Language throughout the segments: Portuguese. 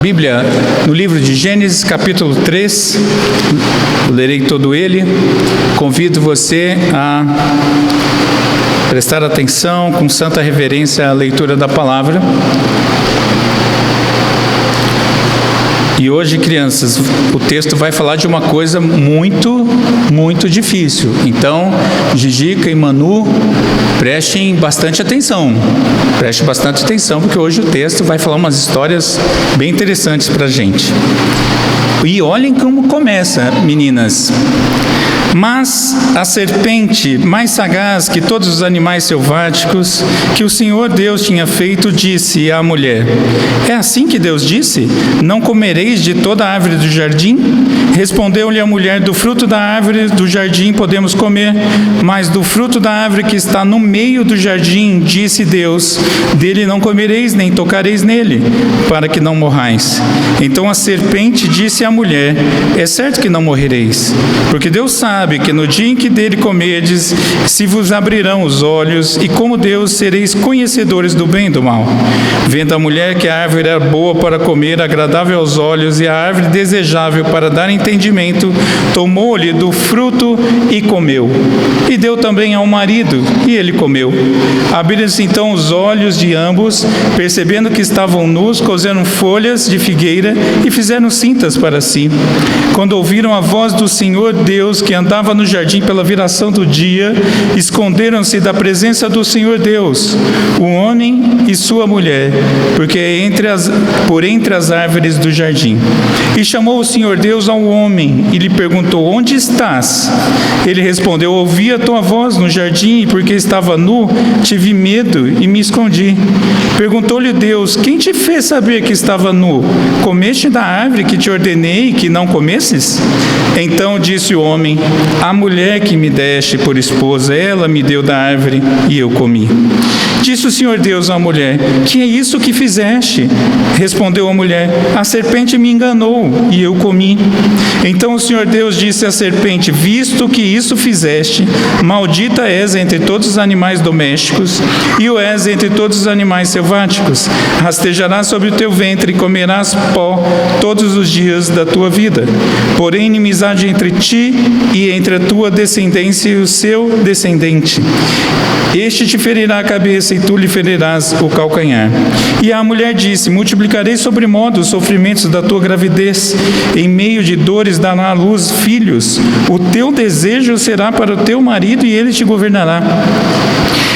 Bíblia, no livro de Gênesis, capítulo 3, eu lerei todo ele. Convido você a prestar atenção com santa reverência à leitura da palavra. E hoje, crianças, o texto vai falar de uma coisa muito difícil. Então, Gigica e Manu, prestem bastante atenção. Preste bastante atenção, porque hoje o texto vai falar umas histórias bem interessantes para a gente. E olhem como começa, meninas. Mas a serpente, mais sagaz que todos os animais selváticos que o Senhor Deus tinha feito, disse à mulher: é assim que Deus disse? Não comereis de toda a árvore do jardim? Respondeu-lhe a mulher: do fruto da árvore do jardim podemos comer, mas do fruto da árvore que está no meio do jardim, disse Deus: dele não comereis, nem tocareis nele, para que não morrais. Então a serpente disse à mulher: é certo que não morrereis, porque Deus sabe que no dia em que dele comerdes, se vos abrirão os olhos, e como Deus sereis conhecedores do bem e do mal. Vendo a mulher que a árvore era boa para comer, agradável aos olhos, e a árvore desejável para dar entendimento, tomou-lhe do fruto e comeu. E deu também ao marido, e ele comeu. Abriram-se então os olhos de ambos, percebendo que estavam nus, coseram folhas de figueira e fizeram cintas para si. Quando ouviram a voz do Senhor Deus, que andava no jardim pela viração do dia, esconderam-se da presença do Senhor Deus, o homem e sua mulher, por entre as árvores do jardim. E chamou o Senhor Deus ao homem e lhe perguntou: onde estás? Ele respondeu: ouvi a tua voz no jardim, e porque estava nu, tive medo e me escondi. Perguntou-lhe Deus: quem te fez saber que estava nu? Comeste da árvore que te ordenei que não comesses? Então disse o homem: a mulher que me deste por esposa, ela me deu da árvore e eu comi. Disse o Senhor Deus à mulher: que é isso que fizeste? Respondeu a mulher: a serpente me enganou e eu comi. Então o Senhor Deus disse à serpente: visto que isso fizeste, maldita és entre todos os animais domésticos e o és entre todos os animais selváticos. Rastejarás sobre o teu ventre e comerás pó todos os dias da tua vida. Porém, inimizade entre ti e entre a tua descendência e o seu descendente. Este te ferirá a cabeça e tu lhe ferirás o calcanhar. E a mulher disse: multiplicarei sobremodo os sofrimentos da tua gravidez, em meio de dores dará à luz filhos. O teu desejo será para o teu marido e ele te governará.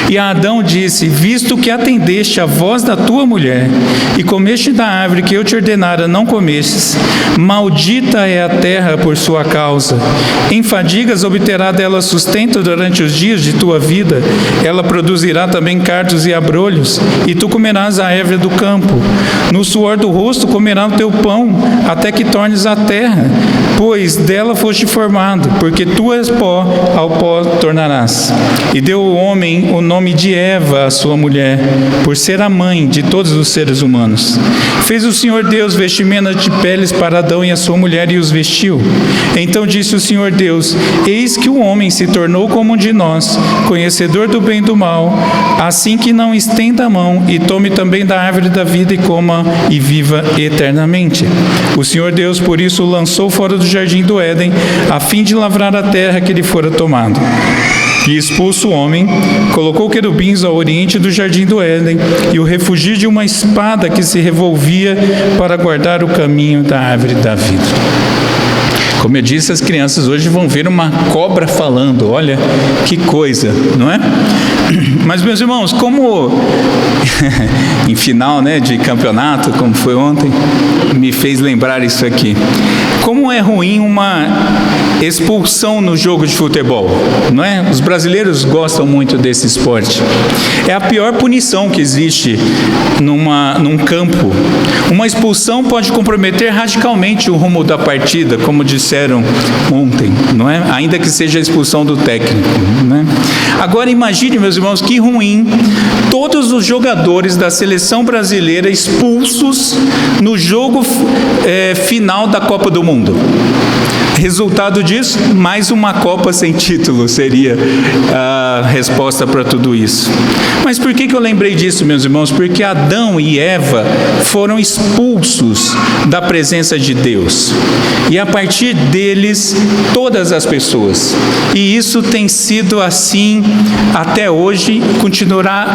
E a Adão disse: visto que atendeste à voz da tua mulher e comeste da árvore que eu te ordenara não comestes, maldita é a terra por sua causa. Em fadigas obterá dela sustento durante os dias de tua vida. Ela produzirá também cardos e abrolhos, e tu comerás a erva do campo. No suor do rosto comerás o teu pão, até que tornes a terra, pois dela foste formado, porque tu és pó, ao pó tornarás. E deu o homem o nome de Eva, a sua mulher, por ser a mãe de todos os seres humanos. Fez o Senhor Deus vestimentas de peles para Adão e a sua mulher e os vestiu. Então disse o Senhor Deus: eis que o homem se tornou como um de nós, conhecedor do bem e do mal, assim que não estenda a mão e tome também da árvore da vida e coma e viva eternamente. O Senhor Deus por isso o lançou fora do jardim do Éden, a fim de lavrar a terra que lhe fora tomado. E expulso o homem, colocou querubins ao oriente do jardim do Éden e o refugiu de uma espada que se revolvia para guardar o caminho da árvore da vida. Como eu disse, as crianças hoje vão ver uma cobra falando. Olha que coisa, não é? Mas, meus irmãos, como em final, de campeonato, como foi ontem, me fez lembrar isso aqui. Como é ruim uma expulsão no jogo de futebol, não é? Os brasileiros gostam muito desse esporte. É a pior punição que existe num campo. Uma expulsão pode comprometer radicalmente o rumo da partida, como disseram ontem, não é? Ainda que seja a expulsão do técnico, não é? Agora imagine, meus irmãos, que ruim todos os jogadores da seleção brasileira expulsos no jogo final da Copa do Mundo. mundo. Resultado disso, mais uma Copa sem título seria a resposta para tudo isso. Mas por que eu lembrei disso, meus irmãos? Porque Adão e Eva foram expulsos da presença de Deus. E a partir deles, todas as pessoas. E isso tem sido assim até hoje,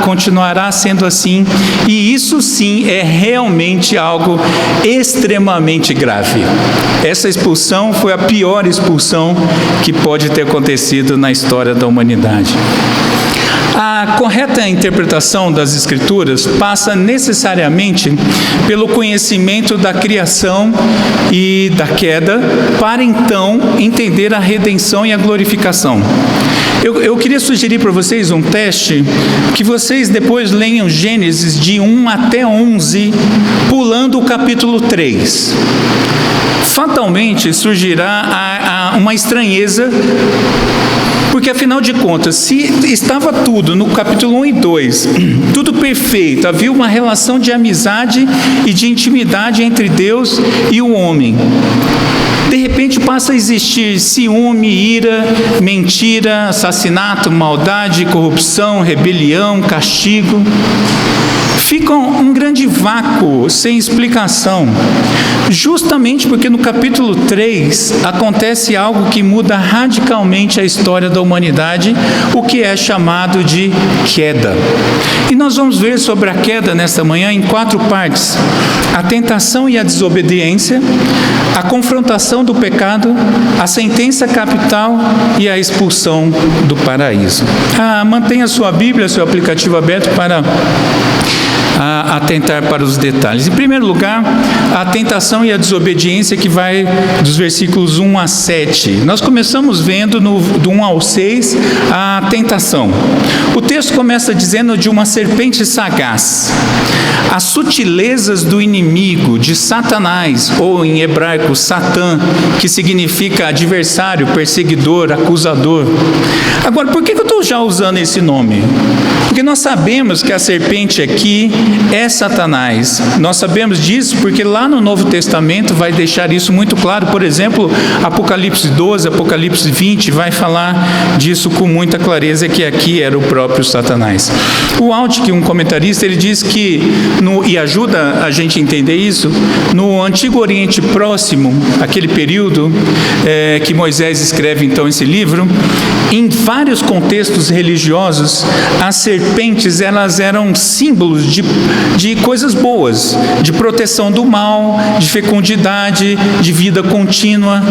continuará sendo assim. E isso sim é realmente algo extremamente grave. Essa expulsão foi a pior expulsão que pode ter acontecido na história da humanidade. A correta interpretação das Escrituras passa necessariamente pelo conhecimento da criação e da queda, para então entender a redenção e a glorificação. Eu queria sugerir para vocês um teste, que vocês depois leiam Gênesis de 1 até 11, pulando o capítulo 3. Fatalmente surgirá uma estranheza, porque afinal de contas, se estava tudo no capítulo 1 e 2, tudo perfeito, havia uma relação de amizade e de intimidade entre Deus e o homem. De repente passa a existir ciúme, ira, mentira, assassinato, maldade, corrupção, rebelião, castigo. Fica um grande vácuo, sem explicação, justamente porque no capítulo 3 acontece algo que muda radicalmente a história da humanidade, o que é chamado de queda. E nós vamos ver sobre a queda nesta manhã em 4 partes: a tentação e a desobediência, a confrontação do pecado, a sentença capital e a expulsão do paraíso. Mantenha sua Bíblia, seu aplicativo aberto para atentar para os detalhes. Em primeiro lugar, a tentação e a desobediência, que vai dos versículos 1 a 7. Nós começamos vendo do 1 ao 6 a tentação. O texto começa dizendo de uma serpente sagaz. As sutilezas do inimigo, de Satanás, ou em hebraico Satã, que significa adversário, perseguidor, acusador. Agora, por que eu estou já usando esse nome? Porque nós sabemos que a serpente aqui é Satanás. Nós sabemos disso porque lá no Novo Testamento vai deixar isso muito claro. Por exemplo, Apocalipse 12, Apocalipse 20 vai falar disso com muita clareza, que aqui era o próprio Satanás. O Altke, um comentarista, ele diz que, e ajuda a gente a entender isso, no Antigo Oriente Próximo, aquele período que Moisés escreve então esse livro, em vários contextos religiosos, as serpentes elas eram símbolos de coisas boas, de proteção do mal, de fecundidade, de vida contínua.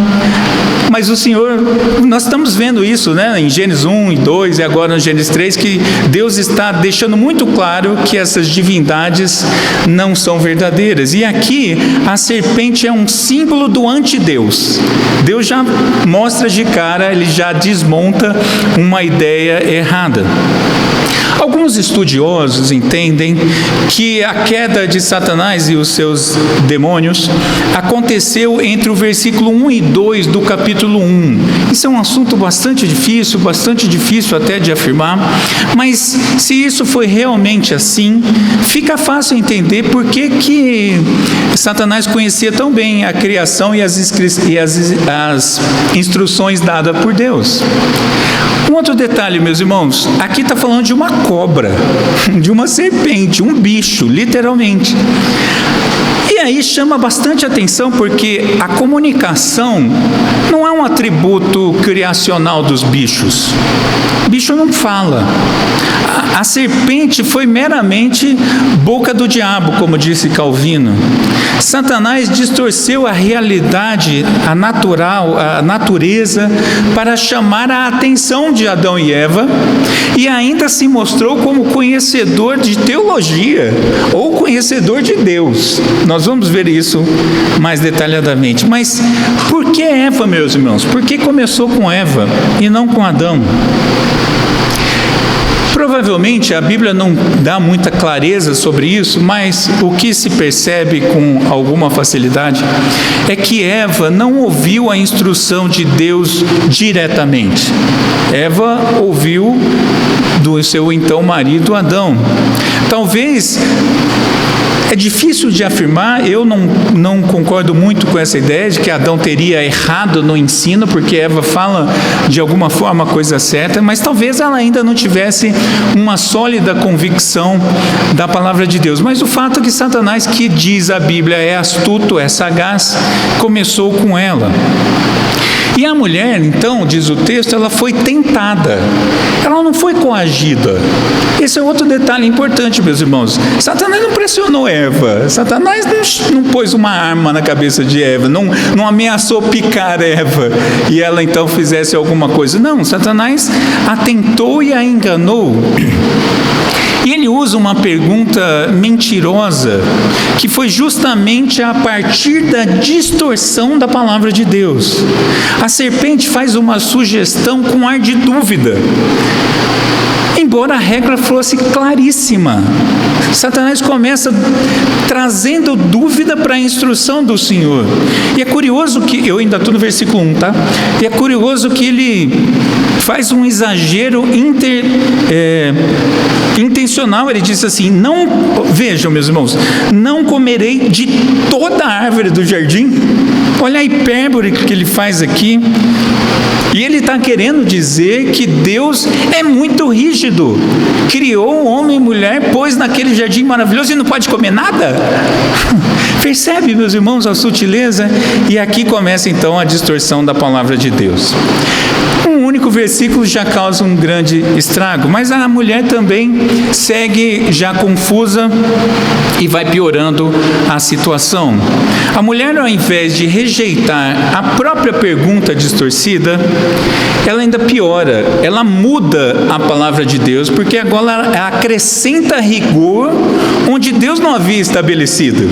Mas o Senhor, nós estamos vendo isso, né, em Gênesis 1 e 2 e agora no Gênesis 3, que Deus está deixando muito claro que essas divindades não são verdadeiras. E aqui a serpente é um símbolo do antideus. Deus já mostra de cara, ele já desmonta uma ideia errada. Alguns estudiosos entendem que a queda de Satanás e os seus demônios aconteceu entre o versículo 1 e 2 do capítulo 1. Isso é um assunto bastante difícil até de afirmar, mas se isso foi realmente assim, fica fácil entender por que Satanás conhecia tão bem a criação e as instruções dadas por Deus. Um outro detalhe, meus irmãos, aqui está falando de uma cobra, de uma serpente, um bicho, literalmente. E aí chama bastante atenção porque a comunicação não é um atributo criacional dos bichos. O bicho não fala. A serpente foi meramente boca do diabo, como disse Calvino. Satanás distorceu a realidade, a natureza, para chamar a atenção de Adão e Eva, e ainda se mostrou como conhecedor de teologia, ou conhecedor de Deus. Nós vamos ver isso mais detalhadamente. Mas por que Eva, meus irmãos? Por que começou com Eva e não com Adão? Provavelmente a Bíblia não dá muita clareza sobre isso, mas o que se percebe com alguma facilidade é que Eva não ouviu a instrução de Deus diretamente. Eva ouviu do seu então marido Adão. Talvez É difícil de afirmar, eu não concordo muito com essa ideia de que Adão teria errado no ensino, porque Eva fala de alguma forma a coisa certa, mas talvez ela ainda não tivesse uma sólida convicção da palavra de Deus. Mas o fato é que Satanás, que diz a Bíblia é astuto, é sagaz, começou com ela. E a mulher, então, diz o texto, ela foi tentada, ela não foi coagida. Esse é outro detalhe importante, meus irmãos. Satanás não pressionou Eva, Satanás não pôs uma arma na cabeça de Eva, não ameaçou picar Eva e ela então fizesse alguma coisa. Não, Satanás a tentou e a enganou. E ele usa uma pergunta mentirosa, que foi justamente a partir da distorção da palavra de Deus. A serpente faz uma sugestão com ar de dúvida, embora a regra fosse claríssima. Satanás começa trazendo dúvida para a instrução do Senhor. E é curioso que, eu ainda estou no versículo 1, tá? E é curioso que ele faz um exagero intencional. Ele diz assim, vejam, meus irmãos, não comerei de toda a árvore do jardim. Olha a hipérbole que ele faz aqui. E ele está querendo dizer que Deus é muito rígido. Criou homem e mulher, pôs naquele jardim maravilhoso e não pode comer nada? Percebe, meus irmãos, a sutileza? E aqui começa então a distorção da palavra de Deus. Um único versículo já causa um grande estrago, mas a mulher também segue já confusa e vai piorando a situação. A mulher, ao invés de rejeitar a própria pergunta distorcida, ela ainda piora, ela muda a palavra de Deus, porque agora ela acrescenta rigor onde Deus não havia estabelecido.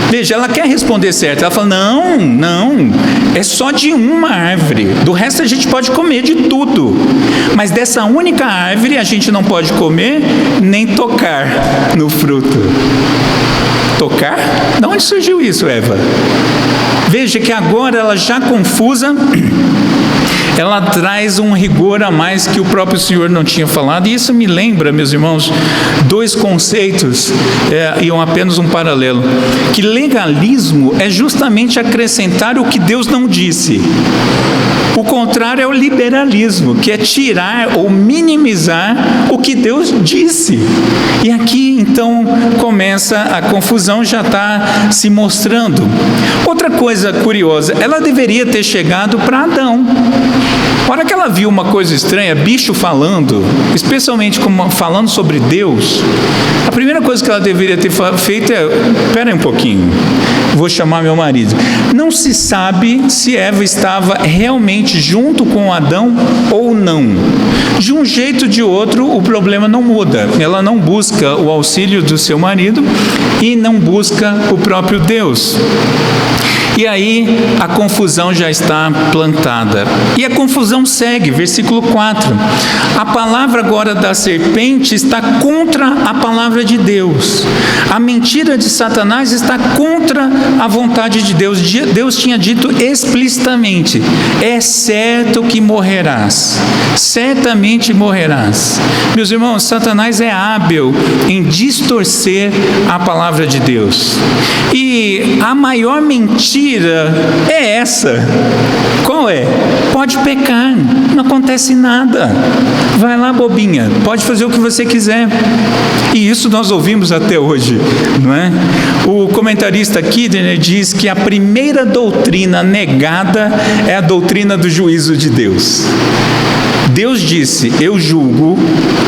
Veja, ela quer responder certo, ela fala, não, é só de uma árvore, do resto a gente pode comer de tudo, mas dessa única árvore a gente não pode comer nem tocar no fruto. Tocar? De onde surgiu isso, Eva? Veja que agora ela já confusa, ela traz um rigor a mais que o próprio Senhor não tinha falado. E isso me lembra, meus irmãos, dois conceitos e apenas um paralelo. Que legalismo é justamente acrescentar o que Deus não disse. O contrário é o liberalismo, que é tirar ou minimizar o que Deus disse. E aqui, então, começa a confusão, já está se mostrando. Outra coisa curiosa, ela deveria ter chegado para Adão. A hora que ela viu uma coisa estranha, bicho falando, especialmente falando sobre Deus, a primeira coisa que ela deveria ter feito é, espera aí um pouquinho, vou chamar meu marido. Não se sabe se Eva estava realmente junto com Adão ou não. De um jeito ou de outro, o problema não muda. Ela não busca o auxílio do seu marido e não busca o próprio Deus. E aí a confusão já está plantada. E a confusão segue, versículo 4. A palavra agora da serpente está contra a palavra de Deus. A mentira de Satanás está contra a vontade de Deus. Deus tinha dito explicitamente, é certo que morrerás. Certamente morrerás. Meus irmãos, Satanás é hábil em distorcer a palavra de Deus. E a maior mentira é essa. Qual é? Pode pecar, não acontece nada. Vai lá, bobinha, pode fazer o que você quiser. E isso nós ouvimos até hoje, não é? O comentarista Kidner diz que a primeira doutrina negada é a doutrina do juízo de Deus. Deus disse, eu julgo,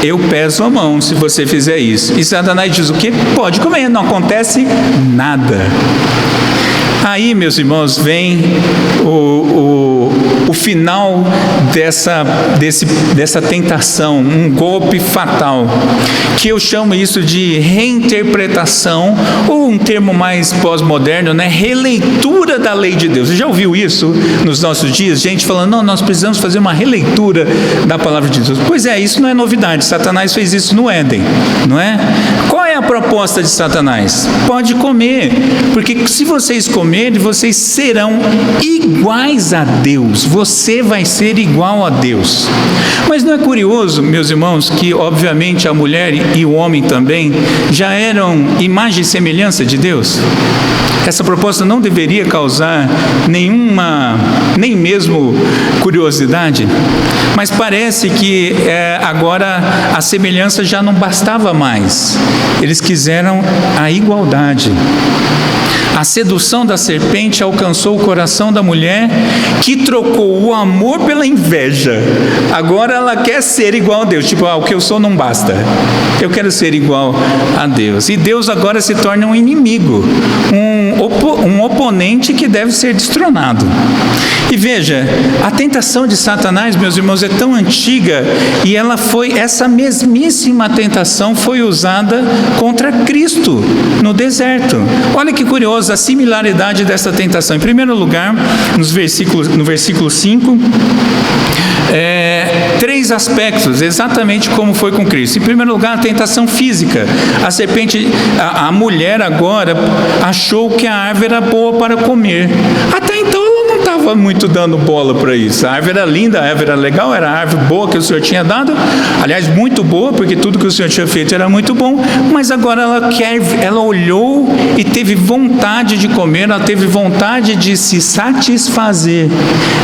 eu peso a mão se você fizer isso. E Satanás diz o quê? Pode comer, não acontece nada. Aí, meus irmãos, vem o final dessa tentação, um golpe fatal, que eu chamo isso de reinterpretação, ou um termo mais pós-moderno, né? Releitura da lei de Deus. Você já ouviu isso nos nossos dias? Gente falando, não, nós precisamos fazer uma releitura da palavra de Deus. Pois é, isso não é novidade, Satanás fez isso no Éden, não é? Qual é a proposta de Satanás? Pode comer, porque se vocês comerem, vocês serão iguais a Deus, você vai ser igual a Deus. Mas não é curioso, meus irmãos, que obviamente a mulher e o homem também já eram imagem e semelhança de Deus? Essa proposta não deveria causar nem mesmo curiosidade, mas parece que agora a semelhança já não bastava mais. Eles quiseram a igualdade. A sedução da serpente alcançou o coração da mulher, que trocou o amor pela inveja. Agora ela quer ser igual a Deus. Tipo, o que eu sou não basta. Eu quero ser igual a Deus. E Deus agora se torna um inimigo, um oponente que deve ser destronado. E veja, a tentação de Satanás, meus irmãos, é tão antiga, e essa mesmíssima tentação foi usada contra Cristo no deserto. Olha que curioso a similaridade dessa tentação. Em primeiro lugar, no versículo 5, três aspectos, exatamente como foi com Cristo. Em primeiro lugar, a tentação física. A serpente, a mulher agora achou que a árvore era boa para comer. Até então ela não estava muito dando bola para isso. A árvore era linda, a árvore era legal, era a árvore boa que o Senhor tinha dado. Aliás, muito boa, porque tudo que o Senhor tinha feito era muito bom. Mas agora ela olhou e teve vontade de comer, ela teve vontade de se satisfazer.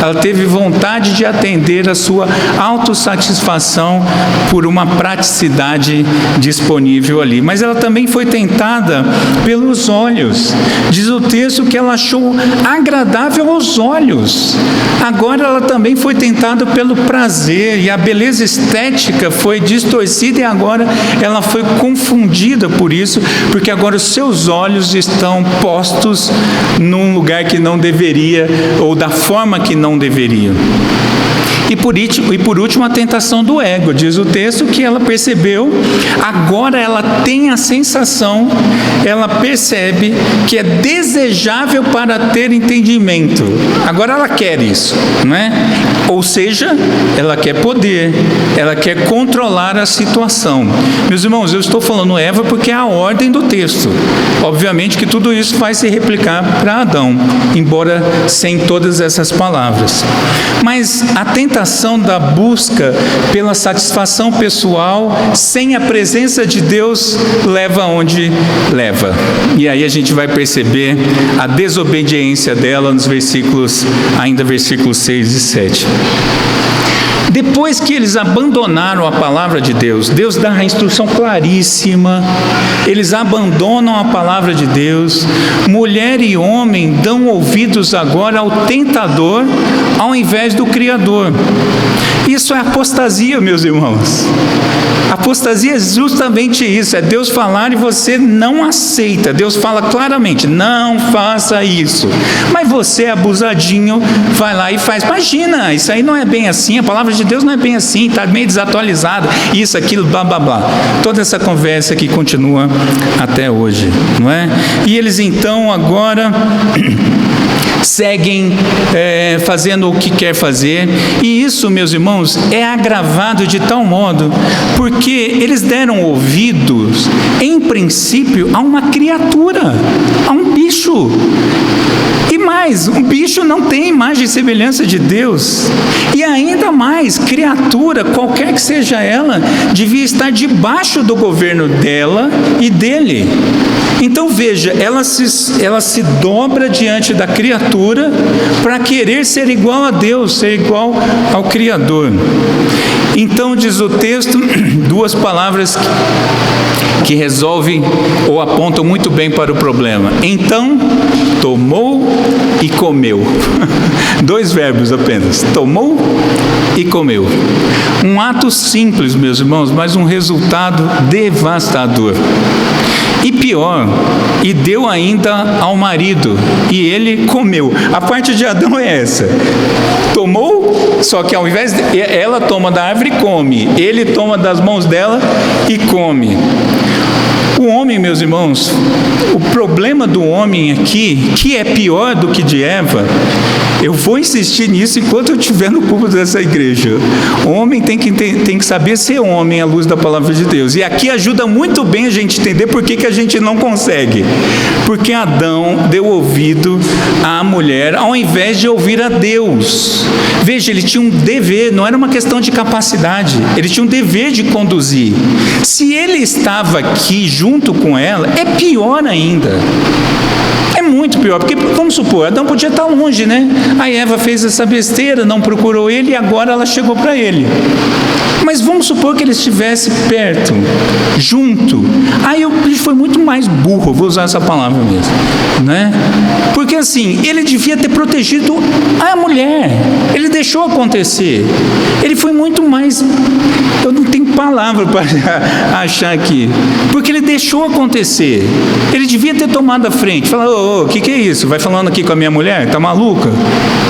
Ela teve vontade de atender a sua autossatisfação por uma praticidade disponível ali. Mas ela também foi tentada pelos olhos. Diz o texto que ela achou agradável aos olhos. Agora ela também foi tentada pelo prazer, e a beleza estética foi distorcida, e agora ela foi confundida por isso, porque agora os seus olhos estão postos num lugar que não deveria, ou da forma que não deveria. E por último, a tentação do ego. Diz o texto que ela percebeu, agora ela tem a sensação, ela percebe que é desejável para ter entendimento. Agora ela quer isso, não é? Ou seja, ela quer poder, ela quer controlar a situação. Meus irmãos, eu estou falando Eva porque é a ordem do texto. Obviamente que tudo isso vai se replicar para Adão, embora sem todas essas palavras. Mas a tentação da busca pela satisfação pessoal sem a presença de Deus leva aonde leva. E aí a gente vai perceber a desobediência dela nos versículos 6 e 7. Depois que eles abandonaram a palavra de Deus, Deus dá a instrução claríssima, eles abandonam a palavra de Deus, mulher e homem dão ouvidos agora ao tentador, ao invés do Criador. Isso é apostasia, meus irmãos. Apostasia é justamente isso, é Deus falar e você não aceita. Deus fala claramente, não faça isso. Mas você, abusadinho, vai lá e faz. Imagina, isso aí não é bem assim, a palavra de Deus não é bem assim, está meio desatualizada, isso, aquilo, blá, blá, blá. Toda essa conversa que continua até hoje, não é? E eles então agora seguem fazendo o que quer fazer, e isso, meus irmãos, é agravado de tal modo, porque eles deram ouvidos, em princípio, a uma criatura, a um bicho. E mais, um bicho não tem imagem e semelhança de Deus. E ainda mais, criatura, qualquer que seja ela, devia estar debaixo do governo dela e dele. Então veja, ela se dobra diante da criatura para querer ser igual a Deus, ser igual ao Criador. Então diz o texto, duas palavras que resolvem ou apontam muito bem para o problema. Então, tomou e comeu. Dois verbos apenas, tomou e comeu. Um ato simples, meus irmãos, mas um resultado devastador. E pior, e deu ainda ao marido, e ele comeu. A parte de Adão é essa: tomou, só que ao invés de ela toma da árvore e come, ele toma das mãos dela e come. O homem, meus irmãos, o problema do homem aqui, que é pior do que de Eva, eu vou insistir nisso enquanto eu estiver no púlpito dessa igreja. O homem tem que saber ser homem à luz da palavra de Deus. E aqui ajuda muito bem a gente entender por que a gente não consegue. Porque Adão deu ouvido à mulher ao invés de ouvir a Deus. Veja, ele tinha um dever, não era uma questão de capacidade, ele tinha um dever de conduzir. Se ele estava aqui junto com ela, é pior ainda. É muito pior, porque vamos supor, Adão podia estar longe, né? A Eva fez essa besteira, não procurou ele e agora ela chegou para ele. Mas vamos supor que ele estivesse perto, junto. Aí ele foi muito mais burro, vou usar essa palavra mesmo, né? Porque assim, ele devia ter protegido a mulher, ele deixou acontecer. Ele foi muito mais, eu não tenho palavra para achar aqui, porque ele deixou acontecer. Ele devia ter tomado a frente, falar, o que é isso? Vai falando aqui com a minha mulher? Tá maluca?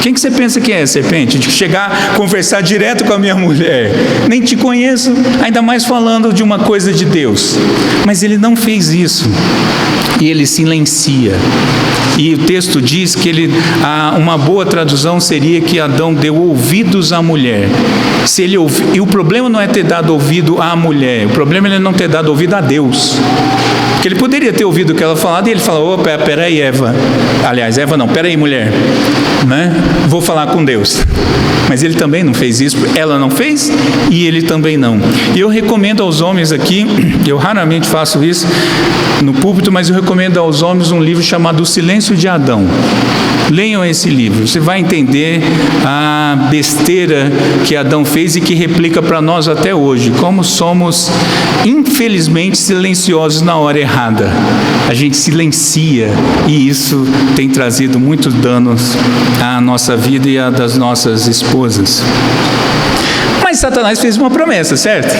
Quem que você pensa que é, serpente? De chegar, conversar direto com a minha mulher? Nem te conheço, ainda mais falando de uma coisa de Deus. Mas ele não fez isso. E ele silencia. E o texto diz que uma boa tradução seria que Adão deu ouvidos à mulher. E o problema não é ter dado ouvido à mulher, o problema é ele não ter dado ouvido a Deus. Porque ele poderia ter ouvido o que ela falava e ele falou, opa, peraí, Eva. Aliás, Eva não, peraí, mulher. Né? Vou falar com Deus. Mas ele também não fez isso, ela não fez e ele também não. E eu recomendo aos homens aqui, eu raramente faço isso no púlpito, mas eu recomendo aos homens um livro chamado O Silêncio de Adão. Leiam esse livro, você vai entender a besteira que Adão fez e que replica para nós até hoje, como somos infelizmente silenciosos na hora errada. A gente silencia e isso tem trazido muitos danos à nossa vida e à das nossas esposas. Mas Satanás fez uma promessa, certo?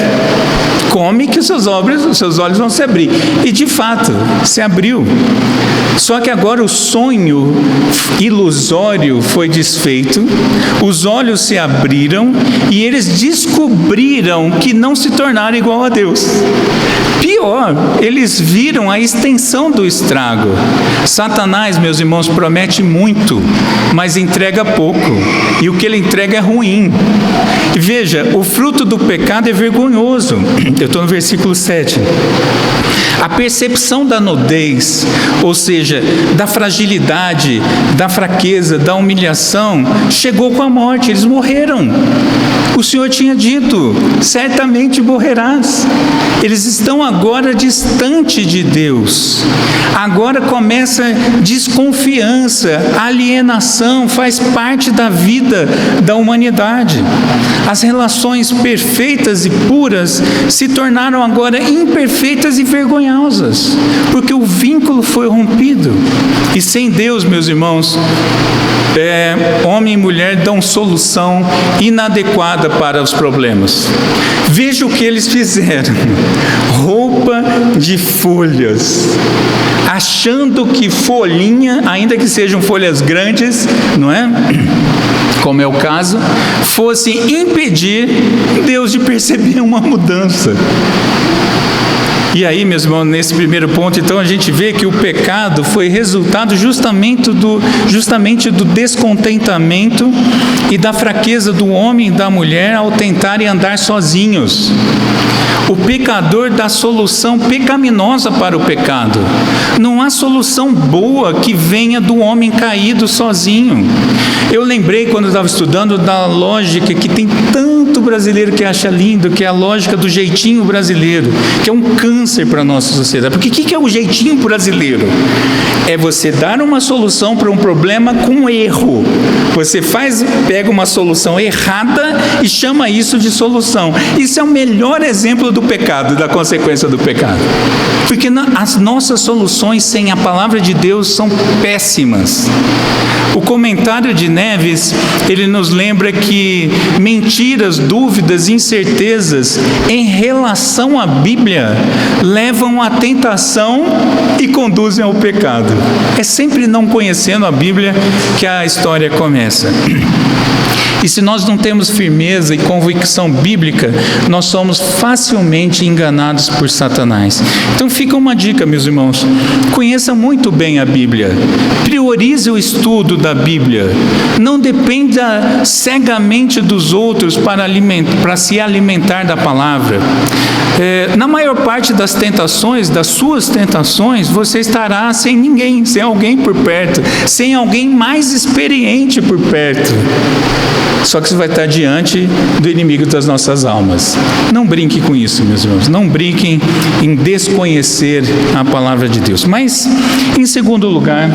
Come que os seus olhos vão se abrir. E de fato, se abriu. Só que agora o sonho ilusório foi desfeito, os olhos se abriram e eles descobriram que não se tornaram igual a Deus. Pior, eles viram a extensão do estrago. Satanás, meus irmãos, promete muito, mas entrega pouco. E o que ele entrega é ruim. E veja, o fruto do pecado é vergonhoso. Eu estou no versículo 7. A percepção da nudez, ou seja, da fragilidade, da fraqueza, da humilhação, chegou com a morte, eles morreram. O Senhor tinha dito, certamente morrerás. Eles estão agora distante de Deus. Agora começa desconfiança, alienação, faz parte da vida da humanidade. As relações perfeitas e puras se tornaram agora imperfeitas e vergonhosas, porque o vínculo foi rompido. E sem Deus, meus irmãos, homem e mulher dão solução inadequada para os problemas. Veja o que eles fizeram: roupa de folhas, achando que folhinha, ainda que sejam folhas grandes, não é? Como é o caso, fosse impedir Deus de perceber uma mudança. E aí, meus irmãos, nesse primeiro ponto, então, a gente vê que o pecado foi resultado justamente do descontentamento e da fraqueza do homem e da mulher ao tentarem andar sozinhos. O pecador dá solução pecaminosa para o pecado. Não há solução boa que venha do homem caído sozinho. Eu lembrei, quando eu estava estudando, da lógica que tem tanto brasileiro que acha lindo, que é a lógica do jeitinho brasileiro, que é um câncer para a nossa sociedade. Porque o que é o jeitinho brasileiro? É você dar uma solução para um problema com erro. Você pega uma solução errada e chama isso de solução. Isso é o melhor exemplo do pecado, da consequência do pecado. Porque as nossas soluções sem a palavra de Deus são péssimas. O comentário de Neves, ele nos lembra que mentiras, dúvidas, incertezas em relação à Bíblia levam à tentação e conduzem ao pecado. É sempre não conhecendo a Bíblia que a história começa. E se nós não temos firmeza e convicção bíblica, nós somos facilmente enganados por Satanás. Então fica uma dica, meus irmãos: conheça muito bem a Bíblia, priorize o estudo da Bíblia, não dependa cegamente dos outros para se alimentar da palavra. Na maior parte das tentações, das suas tentações, você estará sem ninguém, sem alguém por perto, sem alguém mais experiente por perto. Só que você vai estar diante do inimigo das nossas almas. Não brinque com isso, meus irmãos. Não brinquem em desconhecer a palavra de Deus. Mas, em segundo lugar,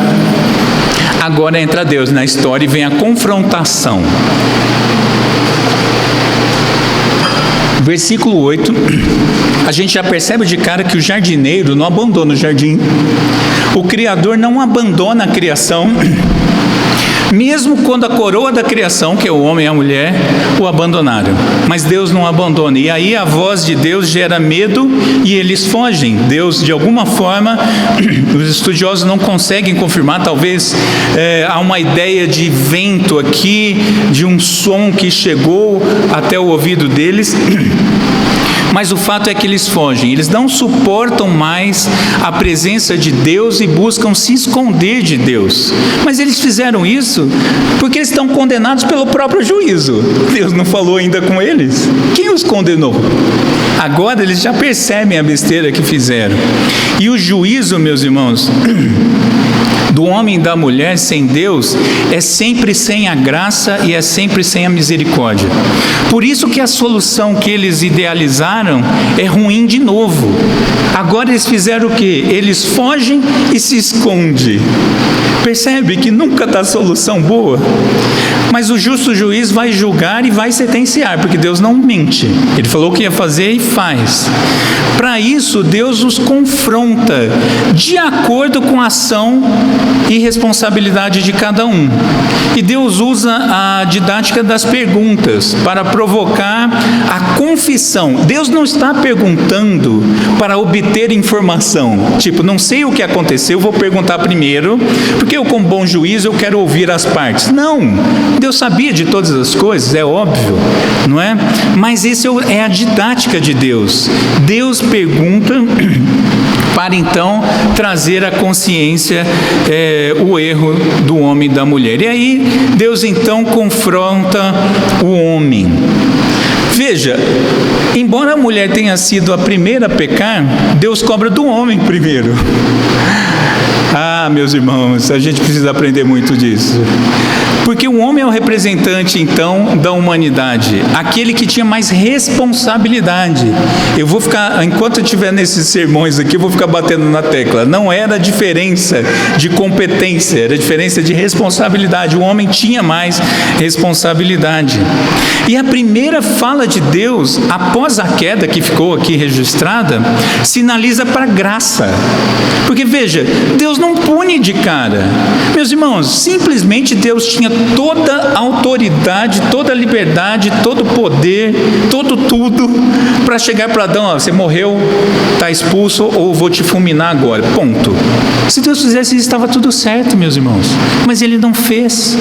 agora entra Deus na história e vem a confrontação. Versículo 8, a gente já percebe de cara que o jardineiro não abandona o jardim. O Criador não abandona a criação. Mesmo quando a coroa da criação, que é o homem e a mulher, o abandonaram. Mas Deus não abandona. E aí a voz de Deus gera medo e eles fogem. Deus, de alguma forma, os estudiosos não conseguem confirmar. Talvez há uma ideia de vento aqui, de um som que chegou até o ouvido deles. Mas o fato é que eles fogem, eles não suportam mais a presença de Deus e buscam se esconder de Deus. Mas eles fizeram isso porque eles estão condenados pelo próprio juízo. Deus não falou ainda com eles. Quem os condenou? Agora eles já percebem a besteira que fizeram. E o juízo, meus irmãos, do homem e da mulher sem Deus é sempre sem a graça e é sempre sem a misericórdia. Por isso que a solução que eles idealizaram é ruim de novo. Agora eles fizeram o quê? Eles fogem e se escondem. Percebe que nunca dá solução boa? Mas o justo juiz vai julgar e vai sentenciar, porque Deus não mente. Ele falou o que ia fazer e faz. Para isso, Deus os confronta de acordo com a ação e responsabilidade de cada um. E Deus usa a didática das perguntas para provocar a confissão. Deus não está perguntando para obter informação. Tipo, não sei o que aconteceu, vou perguntar primeiro, porque eu, como bom juiz, eu quero ouvir as partes. Não, Deus sabia de todas as coisas, é óbvio, não é? Mas isso é a didática de Deus. Deus pergunta para então trazer à consciência o erro do homem e da mulher. E aí Deus então confronta o homem. Veja, embora a mulher tenha sido a primeira a pecar, Deus cobra do homem primeiro. Ah, meus irmãos, a gente precisa aprender muito disso. Porque o homem é o representante, então, da humanidade, aquele que tinha mais responsabilidade. Eu vou ficar, enquanto eu estiver nesses sermões aqui, eu vou ficar batendo na tecla. Não era diferença de competência, era diferença de responsabilidade. O homem tinha mais responsabilidade. E a primeira fala de Deus, após a queda que ficou aqui registrada, sinaliza para a graça. Porque veja, Deus não pune de cara. Meus irmãos, simplesmente Deus tinha toda a autoridade, toda a liberdade, todo o poder, tudo para chegar para Adão: ó, você morreu, está expulso, ou vou te fulminar agora, ponto. Se Deus fizesse isso, estava tudo certo, meus irmãos. Mas Ele não fez.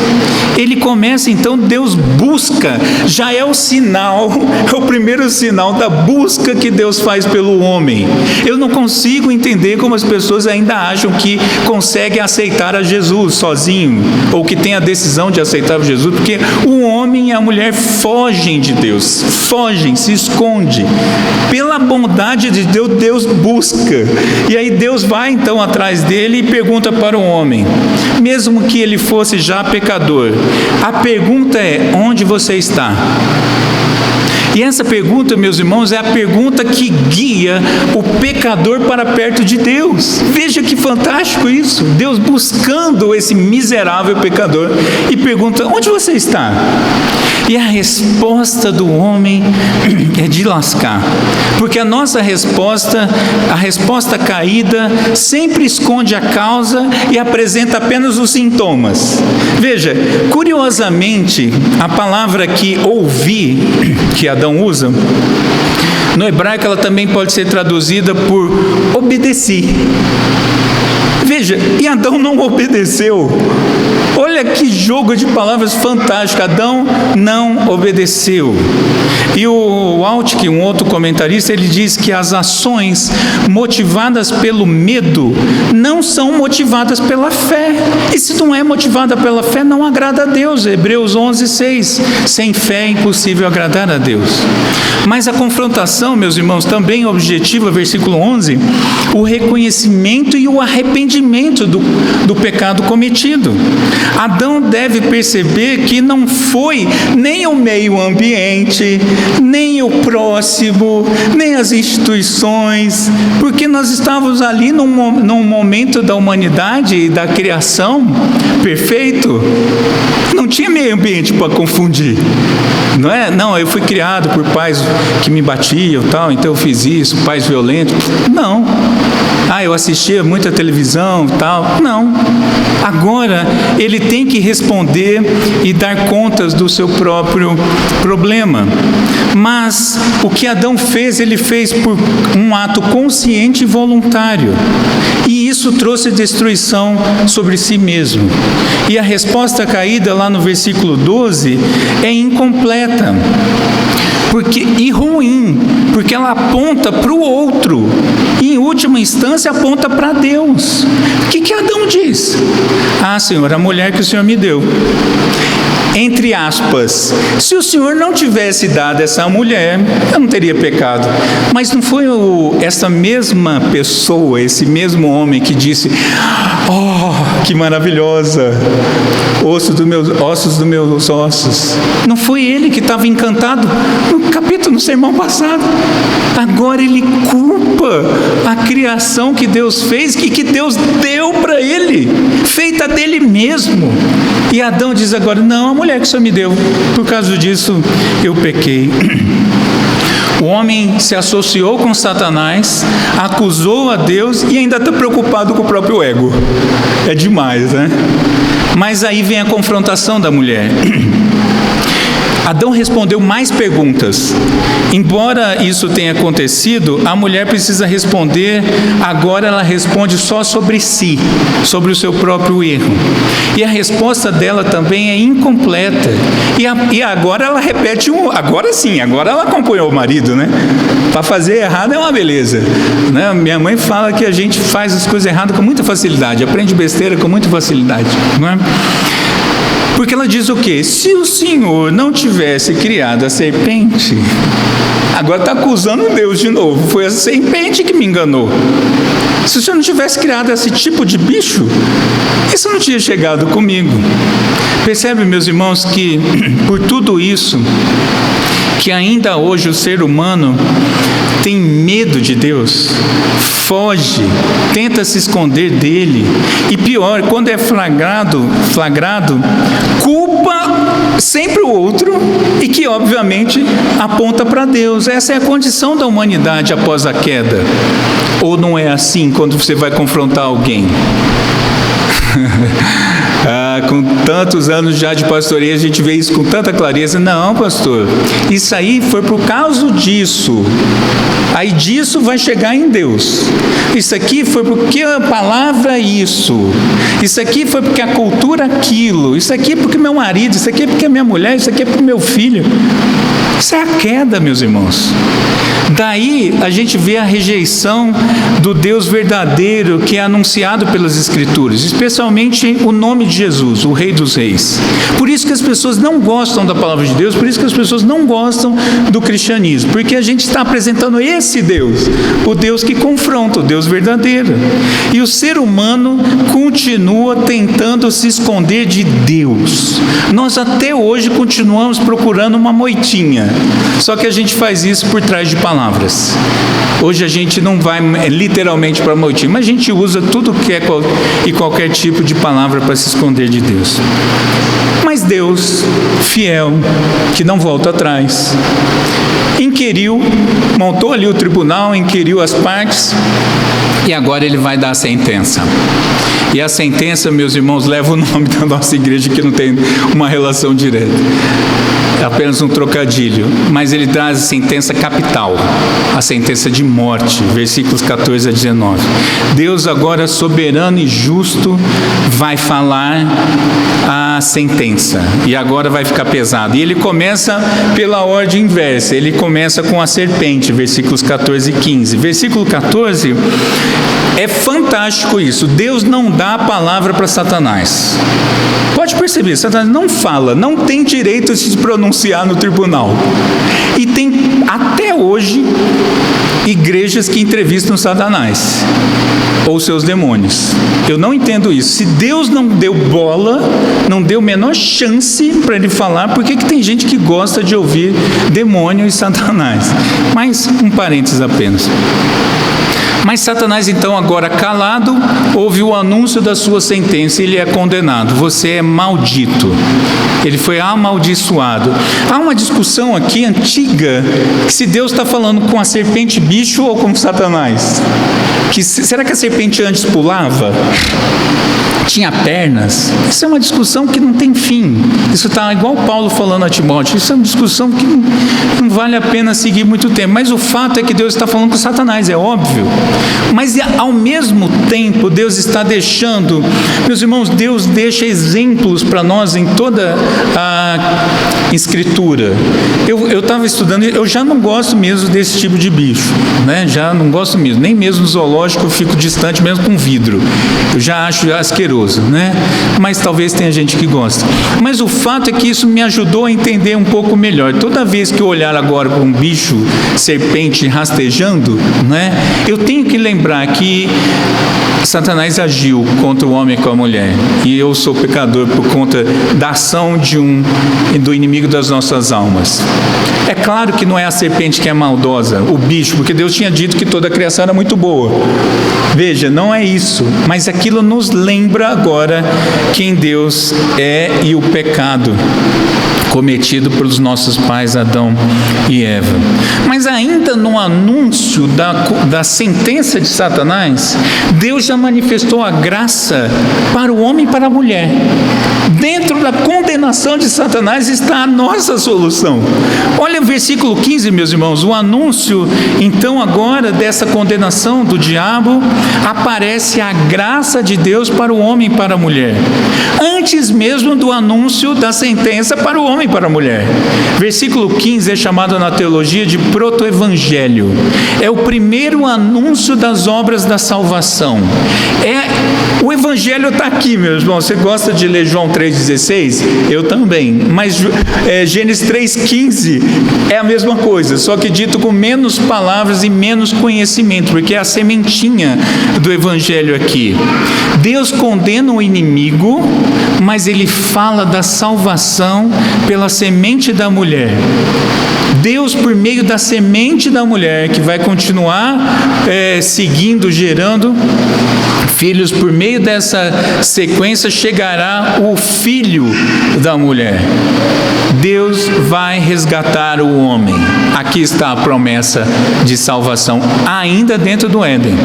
Ele começa, então, Deus busca, já é o sinal, é o primeiro sinal da busca que Deus faz pelo homem. Eu não consigo entender como as pessoas ainda acham que conseguem aceitar a Jesus sozinho, ou que tem a decisão de aceitar Jesus, porque o homem e a mulher fogem de Deus, fogem, se escondem. Pela bondade de Deus, Deus busca. E aí Deus vai então atrás dele e pergunta para o homem, mesmo que ele fosse já pecador, a pergunta é: onde você está? E essa pergunta, meus irmãos, é a pergunta que guia o pecador para perto de Deus. Veja que fantástico isso. Deus buscando esse miserável pecador e pergunta: onde você está? E a resposta do homem é de lascar, porque a nossa resposta, a resposta caída, sempre esconde a causa e apresenta apenas os sintomas. Veja, curiosamente, a palavra que ouvir, que Adão usa, no hebraico ela também pode ser traduzida por obedeci. Veja, e Adão não obedeceu. Olha que jogo de palavras fantástico. Adão não obedeceu. E o Altke, um outro comentarista, ele diz que as ações motivadas pelo medo não são motivadas pela fé. E se não é motivada pela fé, não agrada a Deus. Hebreus 11:6. Sem fé é impossível agradar a Deus. Mas a confrontação, meus irmãos, também objetiva, versículo 11, o reconhecimento e o arrependimento do pecado cometido. Adão deve perceber que não foi nem o meio ambiente, nem o próximo, nem as instituições, porque nós estávamos ali num momento da humanidade e da criação perfeito. Não tinha meio ambiente para confundir. Não é? Não, eu fui criado por pais que me batiam, tal, então eu fiz isso, pais violentos. Não. Eu assistia muita televisão, tal. Não. Agora ele tem que responder e dar contas do seu próprio problema. Mas o que Adão fez, ele fez por um ato consciente e voluntário. E isso trouxe destruição sobre si mesmo. E a resposta caída lá no versículo 12 é incompleta. E ruim, porque ela aponta para o outro, e em última instância aponta para Deus. O que Adão diz? Senhor, a mulher que o Senhor me deu, entre aspas, se o Senhor não tivesse dado essa mulher, eu não teria pecado. Mas não foi essa mesma pessoa, esse mesmo homem que disse: oh, que maravilhosa, ossos dos meus ossos. Não foi ele que estava encantado no sermão passado. Agora ele culpa a criação que Deus fez e que Deus deu para ele, feita dele mesmo. E Adão diz agora: não, a mulher que o Senhor me deu, por causa disso eu pequei. O homem se associou com Satanás, acusou a Deus e ainda está preocupado com o próprio ego. É demais, né? Mas aí vem a confrontação da mulher. Adão respondeu mais perguntas. Embora isso tenha acontecido, a mulher precisa responder. Agora ela responde só sobre si, sobre o seu próprio erro. E a resposta dela também é incompleta. E agora ela repete agora sim, agora ela acompanhou o marido, né? Para fazer errado é uma beleza, né? Minha mãe fala que a gente faz as coisas erradas com muita facilidade, aprende besteira com muita facilidade, não é? Porque ela diz o quê? Se o Senhor não tivesse criado a serpente, agora está acusando Deus de novo, foi a serpente que me enganou. Se o Senhor não tivesse criado esse tipo de bicho, isso não tinha chegado comigo. Percebe, meus irmãos, que por tudo isso, que ainda hoje o ser humano tem medo de Deus, foge, tenta se esconder dele, e pior, quando é flagrado, culpa sempre o outro, e que obviamente aponta para Deus. Essa é a condição da humanidade após a queda. Ou não é assim quando você vai confrontar alguém? Com tantos anos já de pastoreio, a gente vê isso com tanta clareza. Não, pastor, isso aí foi por causa disso. Aí disso vai chegar em Deus. Isso aqui foi porque a palavra é isso. Isso aqui foi porque a cultura aquilo. Isso aqui é porque meu marido. Isso aqui é porque a minha mulher. Isso aqui é porque meu filho. Isso é a queda, meus irmãos. Daí a gente vê a rejeição do Deus verdadeiro que é anunciado pelas Escrituras, especialmente o nome de Jesus, o Rei dos Reis. Por isso que as pessoas não gostam da palavra de Deus, por isso que as pessoas não gostam do cristianismo, porque a gente está apresentando esse Deus, o Deus que confronta, o Deus verdadeiro. E o ser humano continua tentando se esconder de Deus. Nós até hoje continuamos procurando uma moitinha, só que a gente faz isso por trás de palavras. Hoje a gente não vai literalmente para a moitinha, mas a gente usa tudo que é e qualquer tipo de palavra para se esconder de Deus. Mas Deus, fiel, que não volta atrás, inquiriu, montou ali o tribunal, inquiriu as partes, e agora ele vai dar a sentença. E a sentença, meus irmãos, leva o nome da nossa igreja, que não tem uma relação direta. É apenas um trocadilho, mas ele traz a sentença capital, a sentença de morte, versículos 14 a 19. Deus agora, soberano e justo, vai falar a sentença, e agora vai ficar pesado. E ele começa pela ordem inversa, ele começa com a serpente, versículos 14 e 15. Versículo 14, é fantástico isso, Deus não dá a palavra para Satanás. Pode perceber, Satanás não fala, não tem direito de se pronunciar no tribunal. E tem, até hoje, igrejas que entrevistam Satanás ou seus demônios. Eu não entendo isso. Se Deus não deu bola, não deu a menor chance para ele falar, por que tem gente que gosta de ouvir demônio e Satanás? Mas um parênteses apenas. Mas Satanás, então, agora calado, ouve o anúncio da sua sentença e ele é condenado. Você é maldito. Ele foi amaldiçoado. Há uma discussão aqui antiga, que se Deus está falando com a serpente bicho ou com Satanás. Será que a serpente antes pulava? Tinha pernas? Isso é uma discussão que não tem fim. Isso está igual Paulo falando a Timóteo. Isso é uma discussão que não vale a pena seguir muito tempo. Mas o fato é que Deus está falando com Satanás, é óbvio. Mas ao mesmo tempo, Deus está deixando, meus irmãos, Deus deixa exemplos para nós em toda a Escritura. Eu estava estudando, eu já não gosto mesmo desse tipo de bicho, né? Já não gosto mesmo, nem mesmo no zoológico eu fico distante mesmo com vidro. Eu já acho asqueroso, né? Mas talvez tenha gente que gosta. Mas o fato é que isso me ajudou a entender um pouco melhor. Toda vez que eu olhar agora para um bicho, serpente rastejando, né? Eu tenho que lembrar que Satanás agiu contra o homem com a mulher, e eu sou pecador por conta da ação do inimigo das nossas almas. É claro que não é a serpente que é maldosa, o bicho, porque Deus tinha dito que toda a criação era muito boa. Veja, não é isso, mas aquilo nos lembra agora quem Deus é e o pecado cometido pelos nossos pais Adão e Eva. Mas ainda no anúncio da sentença de Satanás, Deus já manifestou a graça para o homem e para a mulher. Dentro da condenação de Satanás está a nossa solução. Olha o versículo 15, meus irmãos, o anúncio então agora dessa condenação do diabo, aparece a graça de Deus para o homem e para a mulher, antes mesmo do anúncio da sentença para o homem e para a mulher. Versículo 15 é chamado na teologia de proto-evangelho. É o primeiro anúncio das obras da salvação. O evangelho está aqui, meus irmãos. Você gosta de ler João 3,16? Eu também. Mas Gênesis 3,15 é a mesma coisa, só que dito com menos palavras e menos conhecimento, porque é a sementinha do evangelho aqui. Deus condena o inimigo, mas ele fala da salvação pela semente da mulher. Deus, por meio da semente da mulher, que vai continuar seguindo, gerando filhos, por meio dessa sequência chegará o filho da mulher. Deus vai resgatar o homem. Aqui está a promessa de salvação, ainda dentro do Éden.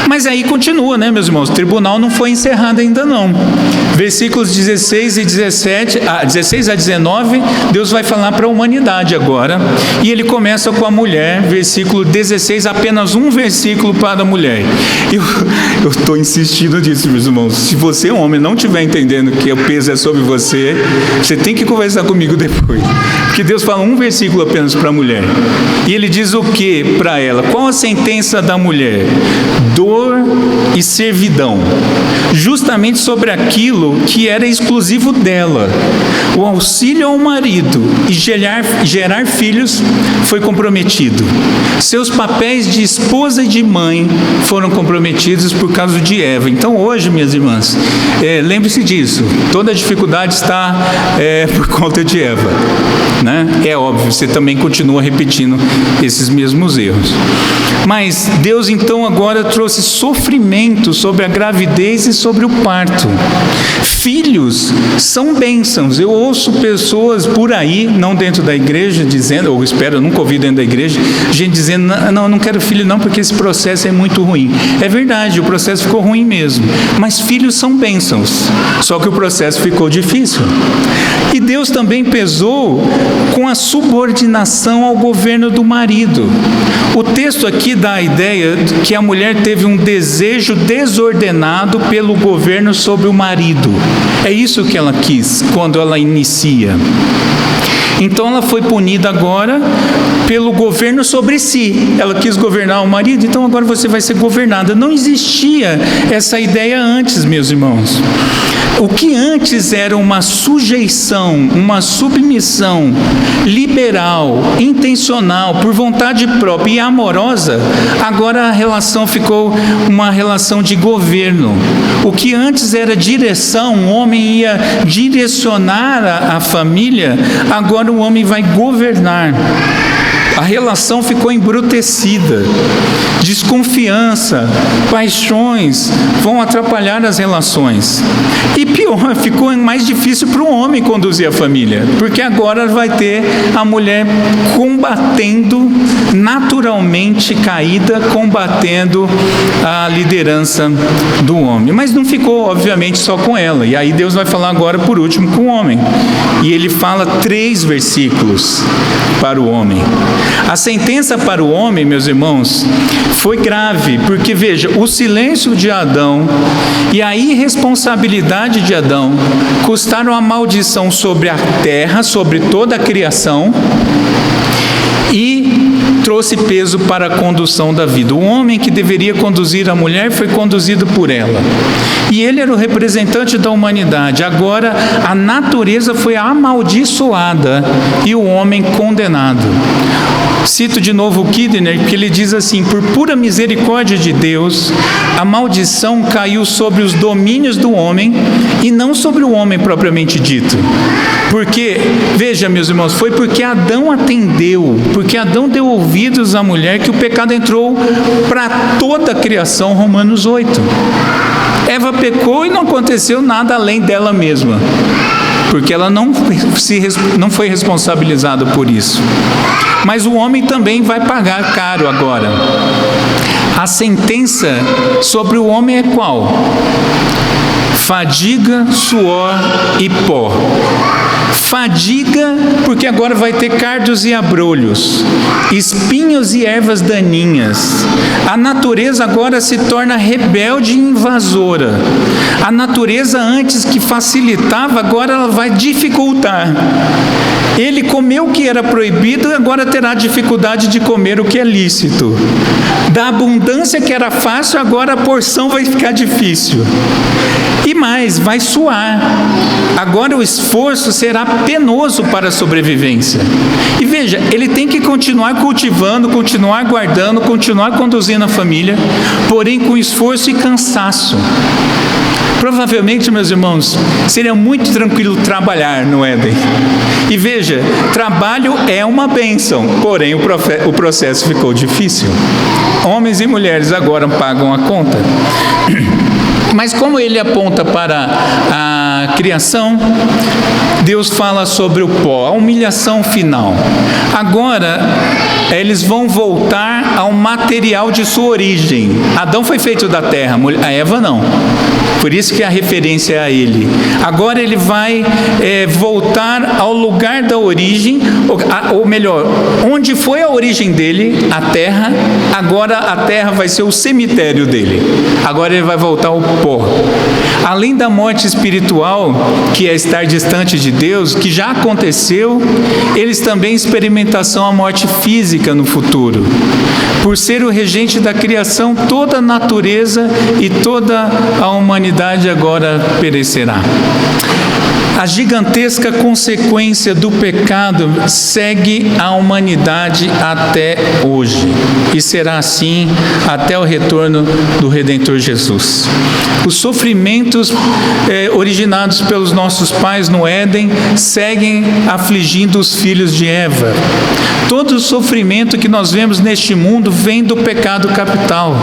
Mas aí continua, né, meus irmãos? O tribunal não foi encerrado ainda não. Versículos 16 a 19, Deus vai falar para a humanidade agora. E ele começa com a mulher, versículo 16, apenas um versículo para a mulher. Eu estou insistindo nisso, meus irmãos. Se você, homem, não estiver entendendo que o peso é sobre você, você tem que conversar comigo depois. Porque Deus fala um versículo apenas para a mulher. E ele diz o que para ela? Qual a sentença da mulher? Dor e servidão, justamente sobre aquilo que era exclusivo dela. O auxílio ao marido e gerar filhos foi comprometido. Seus papéis de esposa e de mãe foram comprometidos por causa de Eva. Então hoje, minhas irmãs, lembre-se disso, toda a dificuldade está por conta de Eva, né? É óbvio, você também continua repetindo esses mesmos erros. Mas Deus então agora trouxe trouxe sofrimento sobre a gravidez e sobre o parto. Filhos são bênçãos. Eu ouço pessoas por aí, não dentro da igreja, dizendo, ou espero, eu nunca ouvi dentro da igreja, gente dizendo, não, eu não quero filho não, porque esse processo é muito ruim. É verdade, o processo ficou ruim mesmo, mas filhos são bênçãos, só que o processo ficou difícil. E Deus também pesou com a subordinação ao governo do marido. O texto aqui dá a ideia que a mulher teve um desejo desordenado pelo governo sobre o marido. É isso que ela quis quando ela inicia. Então ela foi punida agora pelo governo sobre si. Ela quis governar o marido, então agora você vai ser governada. Não existia essa ideia antes, meus irmãos. O que antes era uma sujeição, uma submissão liberal, intencional, por vontade própria e amorosa, agora a relação ficou uma relação de governo. O que antes era direção, o homem ia direcionar a família, agora o homem vai governar. A relação ficou embrutecida. Desconfiança, paixões vão atrapalhar as relações. E pior, ficou mais difícil para o homem conduzir a família, porque agora vai ter a mulher combatendo, naturalmente caída, combatendo a liderança do homem. Mas não ficou, obviamente, só com ela. E aí Deus vai falar agora, por último, com o homem. E ele fala 3 versículos para o homem. A sentença para o homem, meus irmãos, foi grave, porque veja, o silêncio de Adão e a irresponsabilidade de Adão custaram a maldição sobre a terra, sobre toda a criação, e trouxe peso para a condução da vida. O homem que deveria conduzir a mulher foi conduzido por ela. E ele era o representante da humanidade. Agora a natureza foi amaldiçoada e o homem condenado. Cito de novo o Kidner, que ele diz assim: por pura misericórdia de Deus, a maldição caiu sobre os domínios do homem e não sobre o homem propriamente dito. Porque, veja, meus irmãos, foi porque Adão atendeu, porque Adão deu ouvidos à mulher, que o pecado entrou para toda a criação, Romanos 8. Eva pecou e não aconteceu nada além dela mesma, porque ela não foi responsabilizada por isso. Mas o homem também vai pagar caro agora. A sentença sobre o homem é qual? Fadiga, suor e pó. Fadiga, porque agora vai ter cardos e abrolhos, espinhos e ervas daninhas. A natureza agora se torna rebelde e invasora. A natureza antes que facilitava, agora ela vai dificultar. Ele comeu o que era proibido, agora terá dificuldade de comer o que é lícito. Da abundância que era fácil, agora a porção vai ficar difícil. E mais, vai suar. Agora o esforço será penoso para a sobrevivência. E veja, ele tem que continuar cultivando, continuar guardando, continuar conduzindo a família, porém com esforço e cansaço. Provavelmente, meus irmãos, seria muito tranquilo trabalhar no Éden. E veja, trabalho é uma bênção, porém o processo ficou difícil. Homens e mulheres agora pagam a conta. Mas como ele aponta para a criação, Deus fala sobre o pó, a humilhação final. Agora, eles vão voltar ao material de sua origem. Adão foi feito da terra, a Eva não. Por isso que a referência é a ele. Agora ele vai voltar ao lugar da origem, ou melhor, onde foi a origem dele, a terra. Agora a terra vai ser o cemitério dele. Agora ele vai voltar ao pó. Além da morte espiritual, que é estar distante de Deus, que já aconteceu, eles também experimentarão a morte física no futuro. Por ser o regente da criação, toda a natureza e toda a humanidade agora perecerá. A gigantesca consequência do pecado segue a humanidade até hoje, e será assim até o retorno do Redentor Jesus. Os sofrimentos originados pelos nossos pais no Éden seguem afligindo os filhos de Eva. Todo o sofrimento que nós vemos neste mundo vem do pecado capital.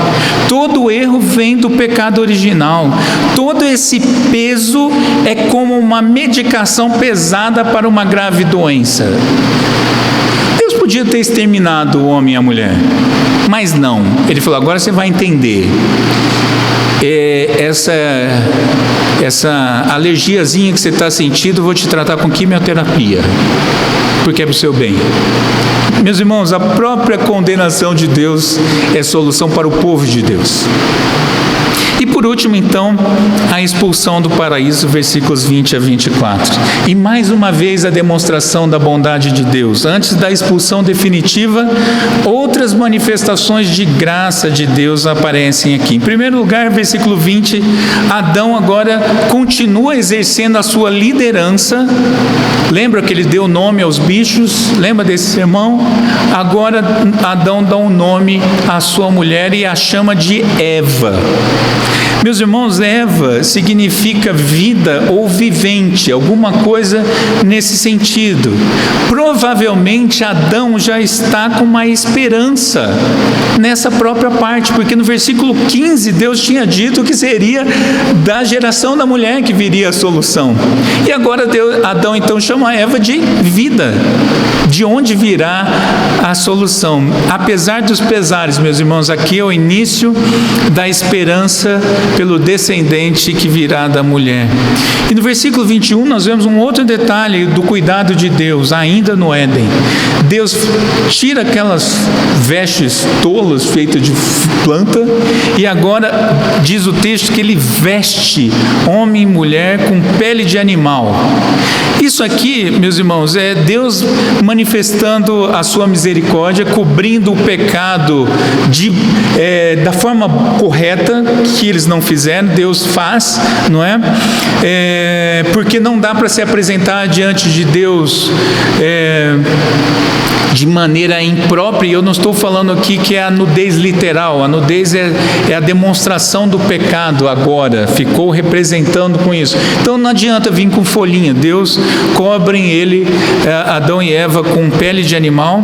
Todo erro vem do pecado original. Todo esse peso é como uma medicação pesada para uma grave doença. Deus podia ter exterminado o homem e a mulher, mas não. Ele falou: agora você vai entender. Essa alergiazinha que você está sentindo, eu vou te tratar com quimioterapia, porque é para o seu bem. Meus irmãos, a própria condenação de Deus é solução para o povo de Deus. E por último, então, a expulsão do paraíso, versículos 20 a 24. E mais uma vez a demonstração da bondade de Deus. Antes da expulsão definitiva, outras manifestações de graça de Deus aparecem aqui. Em primeiro lugar, versículo 20, Adão agora continua exercendo a sua liderança. Lembra que ele deu nome aos bichos? Lembra desse sermão? Agora Adão dá um nome à sua mulher e a chama de Eva. Meus irmãos, Eva significa vida ou vivente, alguma coisa nesse sentido. Provavelmente Adão já está com uma esperança nessa própria parte, porque no versículo 15 Deus tinha dito que seria da geração da mulher que viria a solução. E agora Adão então chama Eva de vida, de onde virá a solução. Apesar dos pesares, meus irmãos, aqui é o início da esperança pelo descendente que virá da mulher. E no versículo 21 nós vemos um outro detalhe do cuidado de Deus, ainda no Éden. Deus tira aquelas vestes tolas feitas de planta e agora diz o texto que ele veste homem e mulher com pele de animal. Isso aqui, meus irmãos, é Deus manifestando a sua misericórdia, cobrindo o pecado da forma correta, que eles não fizeram, Deus faz, não é? Porque não dá para se apresentar diante de Deus de maneira imprópria. E eu não estou falando aqui que é a nudez literal, a nudez é a demonstração do pecado agora, ficou representando com isso. Então não adianta vir com folhinha, Deus cobre ele, Adão e Eva, com pele de animal.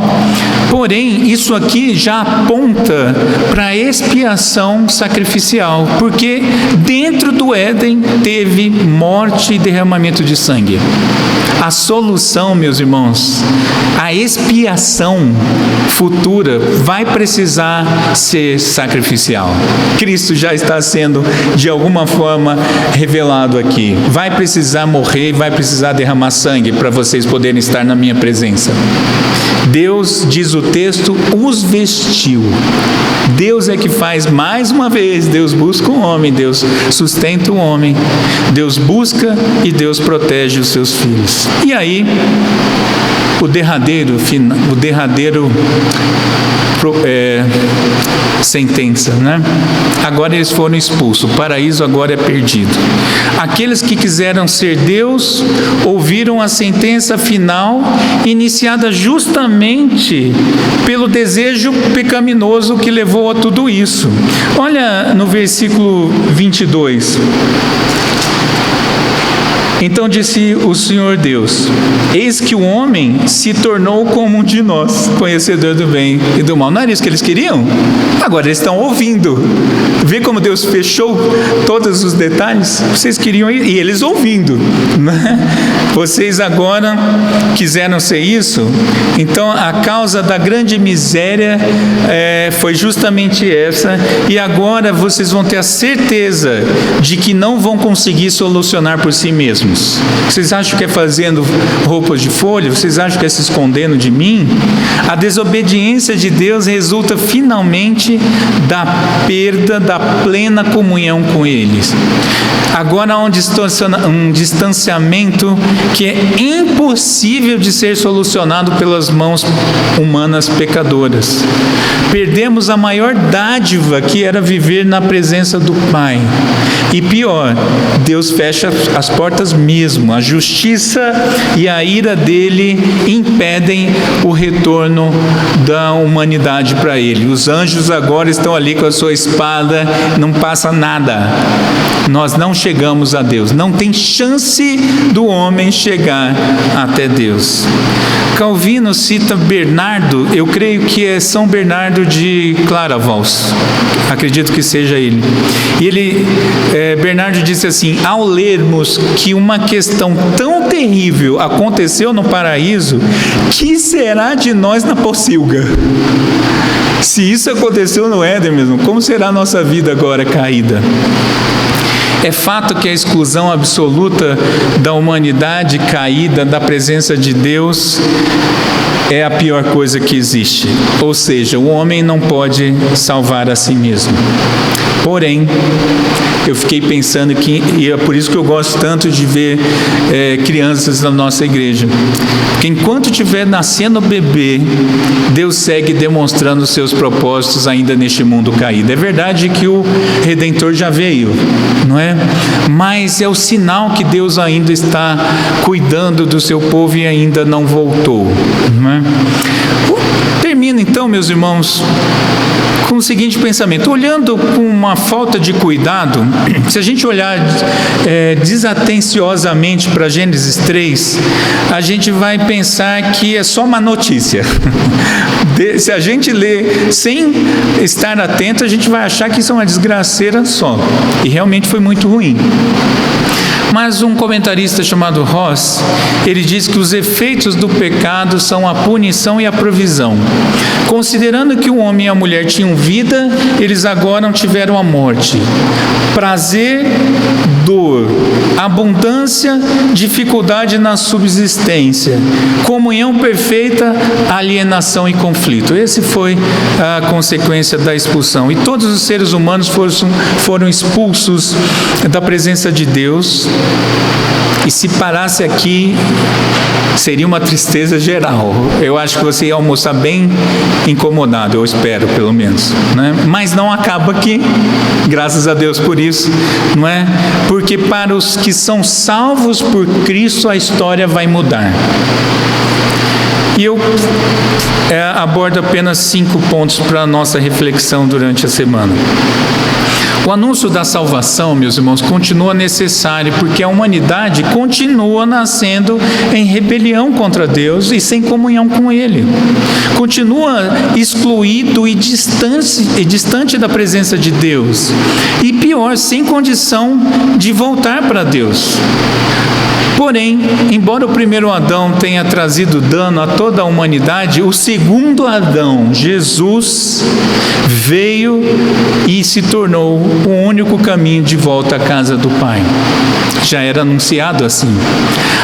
Porém, isso aqui já aponta para a expiação sacrificial, porque dentro do Éden teve morte e derramamento de sangue. A solução, meus irmãos, a expiação futura vai precisar ser sacrificial. Cristo já está sendo de alguma forma revelado aqui. Vai precisar morrer, vai precisar derramar sangue para vocês poderem estar na minha presença. Deus, diz o texto, os vestiu. Deus é que faz, mais uma vez, Deus busca o homem, Deus sustenta o homem, Deus busca e Deus protege os seus filhos. E aí, o derradeiro sentença, né? Agora eles foram expulsos, o paraíso agora é perdido. Aqueles que quiseram ser Deus ouviram a sentença final, iniciada justamente pelo desejo pecaminoso que levou a tudo isso. Olha no versículo 22. Então disse o Senhor Deus: eis que o homem se tornou como um de nós, conhecedor do bem e do mal. Não era isso que eles queriam? Agora eles estão ouvindo. Vê como Deus fechou todos os detalhes? Vocês queriam ir, e eles ouvindo, né? Vocês agora quiseram ser isso? Então a causa da grande miséria foi justamente essa, e agora vocês vão ter a certeza de que não vão conseguir solucionar por si mesmos. Vocês acham que é fazendo roupas de folha? Vocês acham que é se escondendo de mim? A desobediência de Deus resulta finalmente da perda da plena comunhão com eles. Agora há um distanciamento que é impossível de ser solucionado pelas mãos humanas pecadoras. Perdemos a maior dádiva, que era viver na presença do Pai. E pior, Deus fecha as portas mesmo. A justiça e a ira dele impedem o retorno da humanidade para ele. Os anjos agora estão ali com a sua espada, não passa nada. Nós não chegamos a Deus. Não tem chance do homem chegar até Deus. Calvino cita Bernardo, eu creio que é São Bernardo de Claraval, acredito que seja ele. E Bernardo disse assim: ao lermos que uma questão tão terrível aconteceu no paraíso, que será de nós na pocilga? Se isso aconteceu no Éden mesmo, como será a nossa vida agora caída? É fato que a exclusão absoluta da humanidade caída da presença de Deus é a pior coisa que existe. Ou seja, o homem não pode salvar a si mesmo. Porém, eu fiquei pensando e é por isso que eu gosto tanto de ver crianças na nossa igreja. Porque enquanto estiver nascendo bebê, Deus segue demonstrando os seus propósitos ainda neste mundo caído. É verdade que o Redentor já veio, não é? Mas é o sinal que Deus ainda está cuidando do seu povo e ainda não voltou, não é? Termino então, meus irmãos, com o seguinte pensamento: olhando com uma falta de cuidado, se a gente olhar desatenciosamente para Gênesis 3, a gente vai pensar que é só uma notícia. Se a gente lê sem estar atento, a gente vai achar que isso é uma desgraceira só, e realmente foi muito ruim. Mas um comentarista chamado Ross, ele diz que os efeitos do pecado são a punição e a provisão. Considerando que o homem e a mulher tinham vida, eles agora tiveram a morte. Prazer, dor, abundância, dificuldade na subsistência, comunhão perfeita, alienação e conflito. Esse foi a consequência da expulsão. E todos os seres humanos foram expulsos da presença de Deus. E se parasse aqui, seria uma tristeza geral. Eu acho que você ia almoçar bem incomodado, eu espero, pelo menos, né? Mas não acaba aqui, graças a Deus por isso, não é? Porque para os que são salvos por Cristo, a história vai mudar. E eu abordo apenas 5 pontos para a nossa reflexão durante a semana. O anúncio da salvação, meus irmãos, continua necessário, porque a humanidade continua nascendo em rebelião contra Deus e sem comunhão com Ele. Continua excluído e distante da presença de Deus. E pior, sem condição de voltar para Deus. Porém, embora o primeiro Adão tenha trazido dano a toda a humanidade, o segundo Adão, Jesus, veio e se tornou o único caminho de volta à casa do Pai. Já era anunciado assim.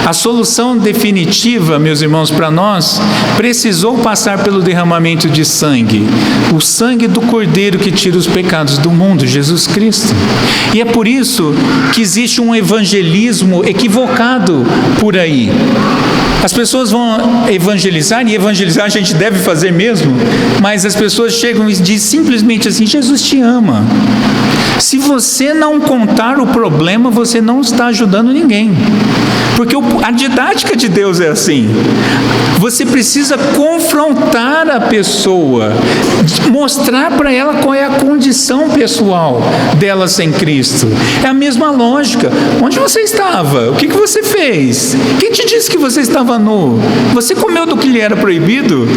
A solução definitiva, meus irmãos, para nós, precisou passar pelo derramamento de sangue. O sangue do Cordeiro que tira os pecados do mundo, Jesus Cristo. E é por isso que existe um evangelismo equivocado por aí. As pessoas vão evangelizar, e evangelizar a gente deve fazer mesmo, mas as pessoas chegam e dizem simplesmente assim: Jesus te ama. Se você não contar o problema, você não está ajudando ninguém. Porque a didática de Deus é assim. Você precisa confrontar a pessoa, mostrar para ela qual é a condição pessoal dela sem Cristo. É a mesma lógica. Onde você estava? O que você fez? Quem te disse que você estava nu? Você comeu do que lhe era proibido?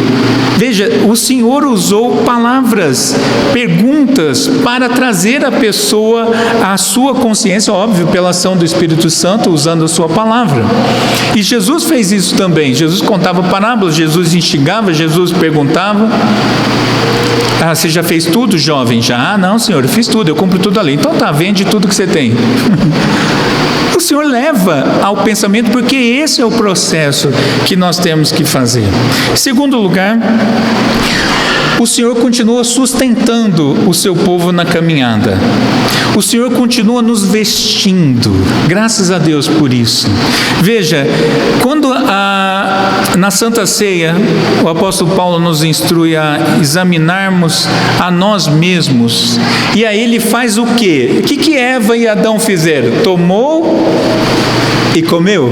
Veja, o Senhor usou palavras, perguntas, para trazer a pessoa à sua consciência, óbvio, pela ação do Espírito Santo, usando a sua palavra. E Jesus fez isso também. Jesus contava parábolas, Jesus instigava, Jesus perguntava: ah, você já fez tudo, jovem? Já? Ah, não, Senhor, eu fiz tudo, eu cumpro tudo a lei. Então tá, vende tudo que você tem. O Senhor leva ao pensamento, porque esse é o processo que nós temos que fazer. Em segundo lugar, o Senhor continua sustentando o seu povo na caminhada. O Senhor continua nos vestindo. Graças a Deus por isso. Veja, quando na Santa Ceia, o apóstolo Paulo nos instrui a examinarmos a nós mesmos. E aí ele faz o quê? O que Eva e Adão fizeram? Tomou e comeu.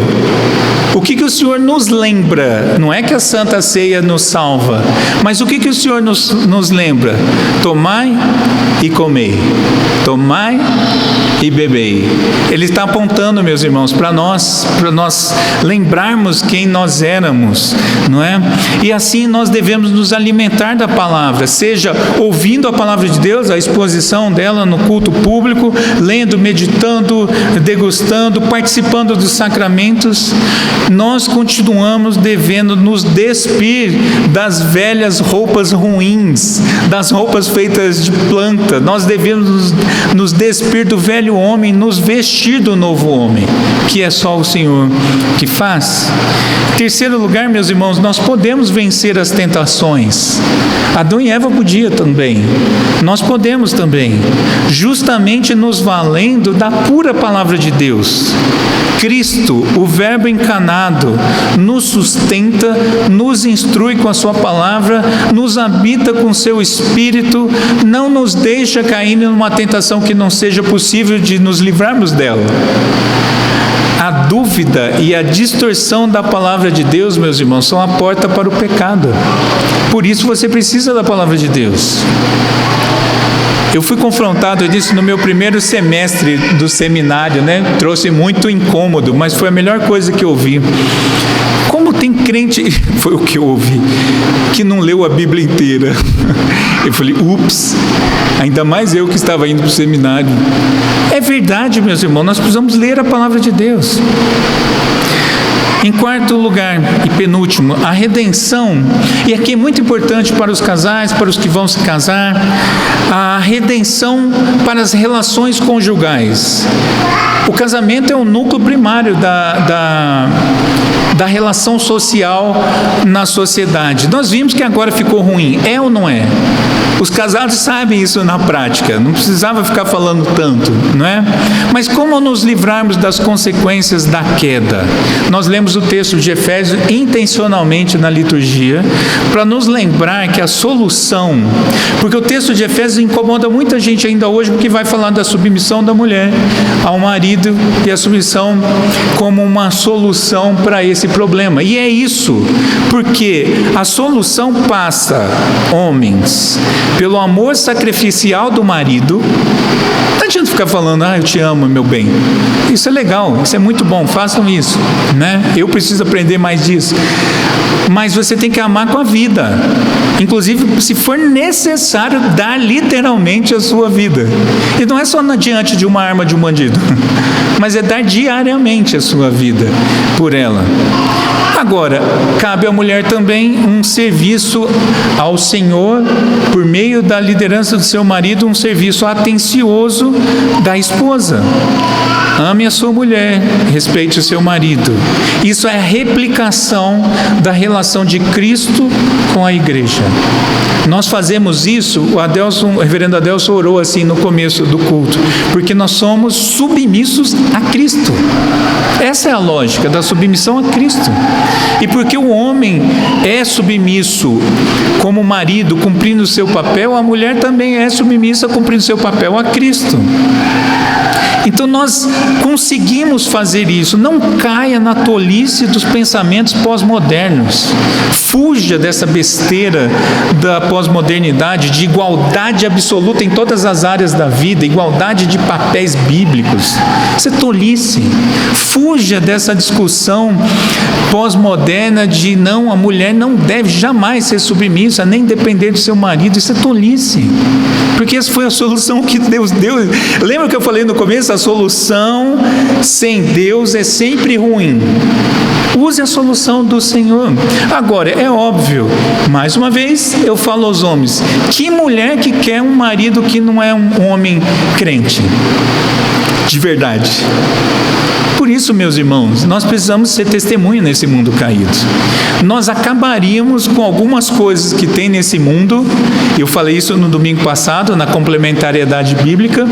O que o Senhor nos lembra? Não é que a Santa Ceia nos salva, mas o que o Senhor nos lembra? Tomai e comei, tomai e bebei. Ele está apontando, meus irmãos, para nós lembrarmos quem nós éramos, não é? E assim nós devemos nos alimentar da palavra, seja ouvindo a palavra de Deus, a exposição dela no culto público, lendo, meditando, degustando, participando dos sacramentos. Nós continuamos devendo nos despir das velhas roupas ruins, das roupas feitas de planta. Nós devemos nos despir do velho homem, nos vestir do novo homem, que é só o Senhor que faz. Em terceiro lugar, meus irmãos, nós podemos vencer as tentações. Adão e Eva podiam também. Nós podemos também, justamente nos valendo da pura palavra de Deus. Cristo, o Verbo encarnado, nos sustenta, nos instrui com a sua palavra, nos habita com seu Espírito, não nos deixa cair numa tentação que não seja possível de nos livrarmos dela. A dúvida e a distorção da palavra de Deus, meus irmãos, são a porta para o pecado. Por isso você precisa da palavra de Deus. Eu fui confrontado disso no meu primeiro semestre do seminário, né? Trouxe muito incômodo, mas foi a melhor coisa que eu ouvi. Como tem crente, foi o que eu ouvi, que não leu a Bíblia inteira. Eu falei, ups, ainda mais eu que estava indo para o seminário. É verdade, meus irmãos, nós precisamos ler a palavra de Deus. Em quarto lugar e penúltimo, a redenção, e aqui é muito importante para os casais, para os que vão se casar, a redenção para as relações conjugais. O casamento é o núcleo primário da relação social na sociedade. Nós vimos que agora ficou ruim, é ou não é? Os casados sabem isso na prática, não precisava ficar falando tanto, não é? Mas como nos livrarmos das consequências da queda? Nós lemos o texto de Efésios intencionalmente na liturgia, para nos lembrar que a solução, porque o texto de Efésios incomoda muita gente ainda hoje, porque vai falar da submissão da mulher ao marido e a submissão como uma solução para esse problema. E é isso, porque a solução passa, homens, pelo amor sacrificial do marido. Não adianta ficar falando, eu te amo, meu bem. Isso é legal, isso é muito bom, façam isso, né? Eu preciso aprender mais disso. Mas você tem que amar com a vida. Inclusive, se for necessário, dar literalmente a sua vida. E não é só diante de uma arma de um bandido, mas é dar diariamente a sua vida por ela. Agora, cabe à mulher também um serviço ao Senhor, por meio da liderança do seu marido, um serviço atencioso da esposa. Ame a sua mulher, respeite o seu marido. Isso é a replicação da relação de Cristo com a igreja. Nós fazemos isso, o reverendo Adelson orou assim no começo do culto, porque nós somos submissos a Cristo. Essa é a lógica da submissão a Cristo. E porque o homem é submisso como marido, cumprindo o seu papel, a mulher também é submissa, cumprindo o seu papel a Cristo. Então nós conseguimos fazer isso. Não caia na tolice dos pensamentos pós-modernos. Fuja dessa besteira da pós-modernidade, de igualdade absoluta em todas as áreas da vida, igualdade de papéis bíblicos. Isso é tolice. Fuja dessa discussão pós-moderna de não, a mulher não deve jamais ser submissa, nem depender do seu marido. Isso é tolice. Porque essa foi a solução que Deus deu. Lembra que eu falei no começo? A solução sem Deus é sempre ruim. Use a solução do Senhor. Agora, é óbvio, mais uma vez eu falo aos homens, que mulher que quer um marido que não é um homem crente? De verdade. Por isso, meus irmãos, nós precisamos ser testemunho nesse mundo caído. Nós acabaríamos com algumas coisas que tem nesse mundo. Eu falei isso no domingo passado, na complementariedade bíblica.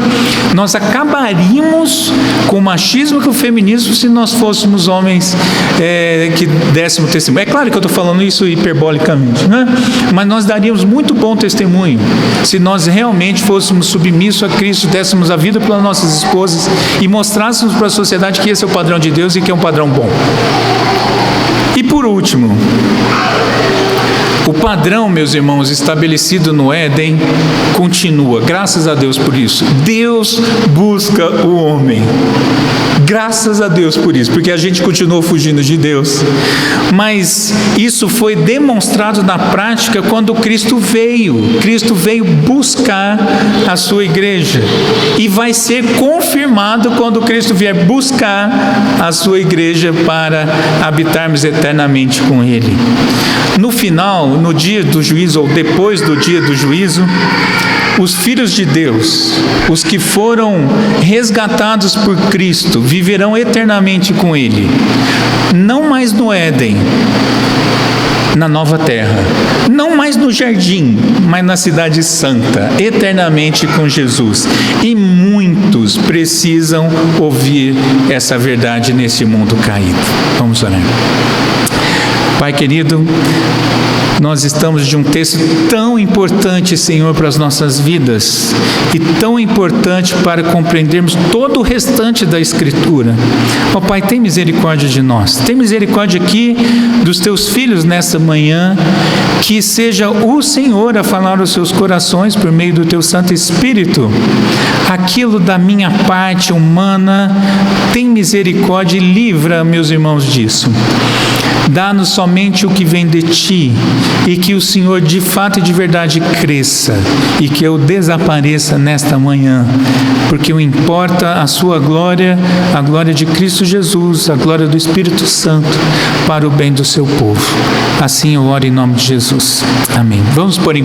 Nós acabaríamos com o machismo e com o feminismo se nós fôssemos homens que dessemos testemunho. É claro que eu estou falando isso hiperbolicamente, né? Mas nós daríamos muito bom testemunho se nós realmente fôssemos submissos a Cristo, dessemos a vida pelas nossas esposas e mostrássemos para a sociedade que esse é o padrão de Deus e que é um padrão bom. último, o padrão, meus irmãos, estabelecido no Éden, continua. Graças a Deus por isso. Deus busca o homem. Graças a Deus por isso, porque a gente continuou fugindo de Deus. Mas isso foi demonstrado na prática quando Cristo veio. Cristo veio buscar a sua igreja. E vai ser confirmado quando Cristo vier buscar a sua igreja para habitarmos eternamente com Ele. No final, no dia do juízo, ou depois do dia do juízo, os filhos de Deus, os que foram resgatados por Cristo, viverão eternamente com Ele. Não mais no Éden, na nova terra. Não mais no jardim, mas na cidade santa, eternamente com Jesus. E muitos precisam ouvir essa verdade nesse mundo caído. Vamos orar. Pai querido, nós estamos de um texto tão importante, Senhor, para as nossas vidas, e tão importante para compreendermos todo o restante da Escritura. Ó Pai, tem misericórdia de nós. Tem misericórdia aqui dos teus filhos nessa manhã, que seja o Senhor a falar aos seus corações por meio do teu Santo Espírito. Aquilo da minha parte humana, tem misericórdia e livra, meus irmãos, disso. Dá-nos somente o que vem de Ti, e que o Senhor de fato e de verdade cresça, e que eu desapareça nesta manhã, porque o importa a Sua glória, a glória de Cristo Jesus, a glória do Espírito Santo, para o bem do Seu povo. Assim eu oro em nome de Jesus. Amém. Vamos pôr em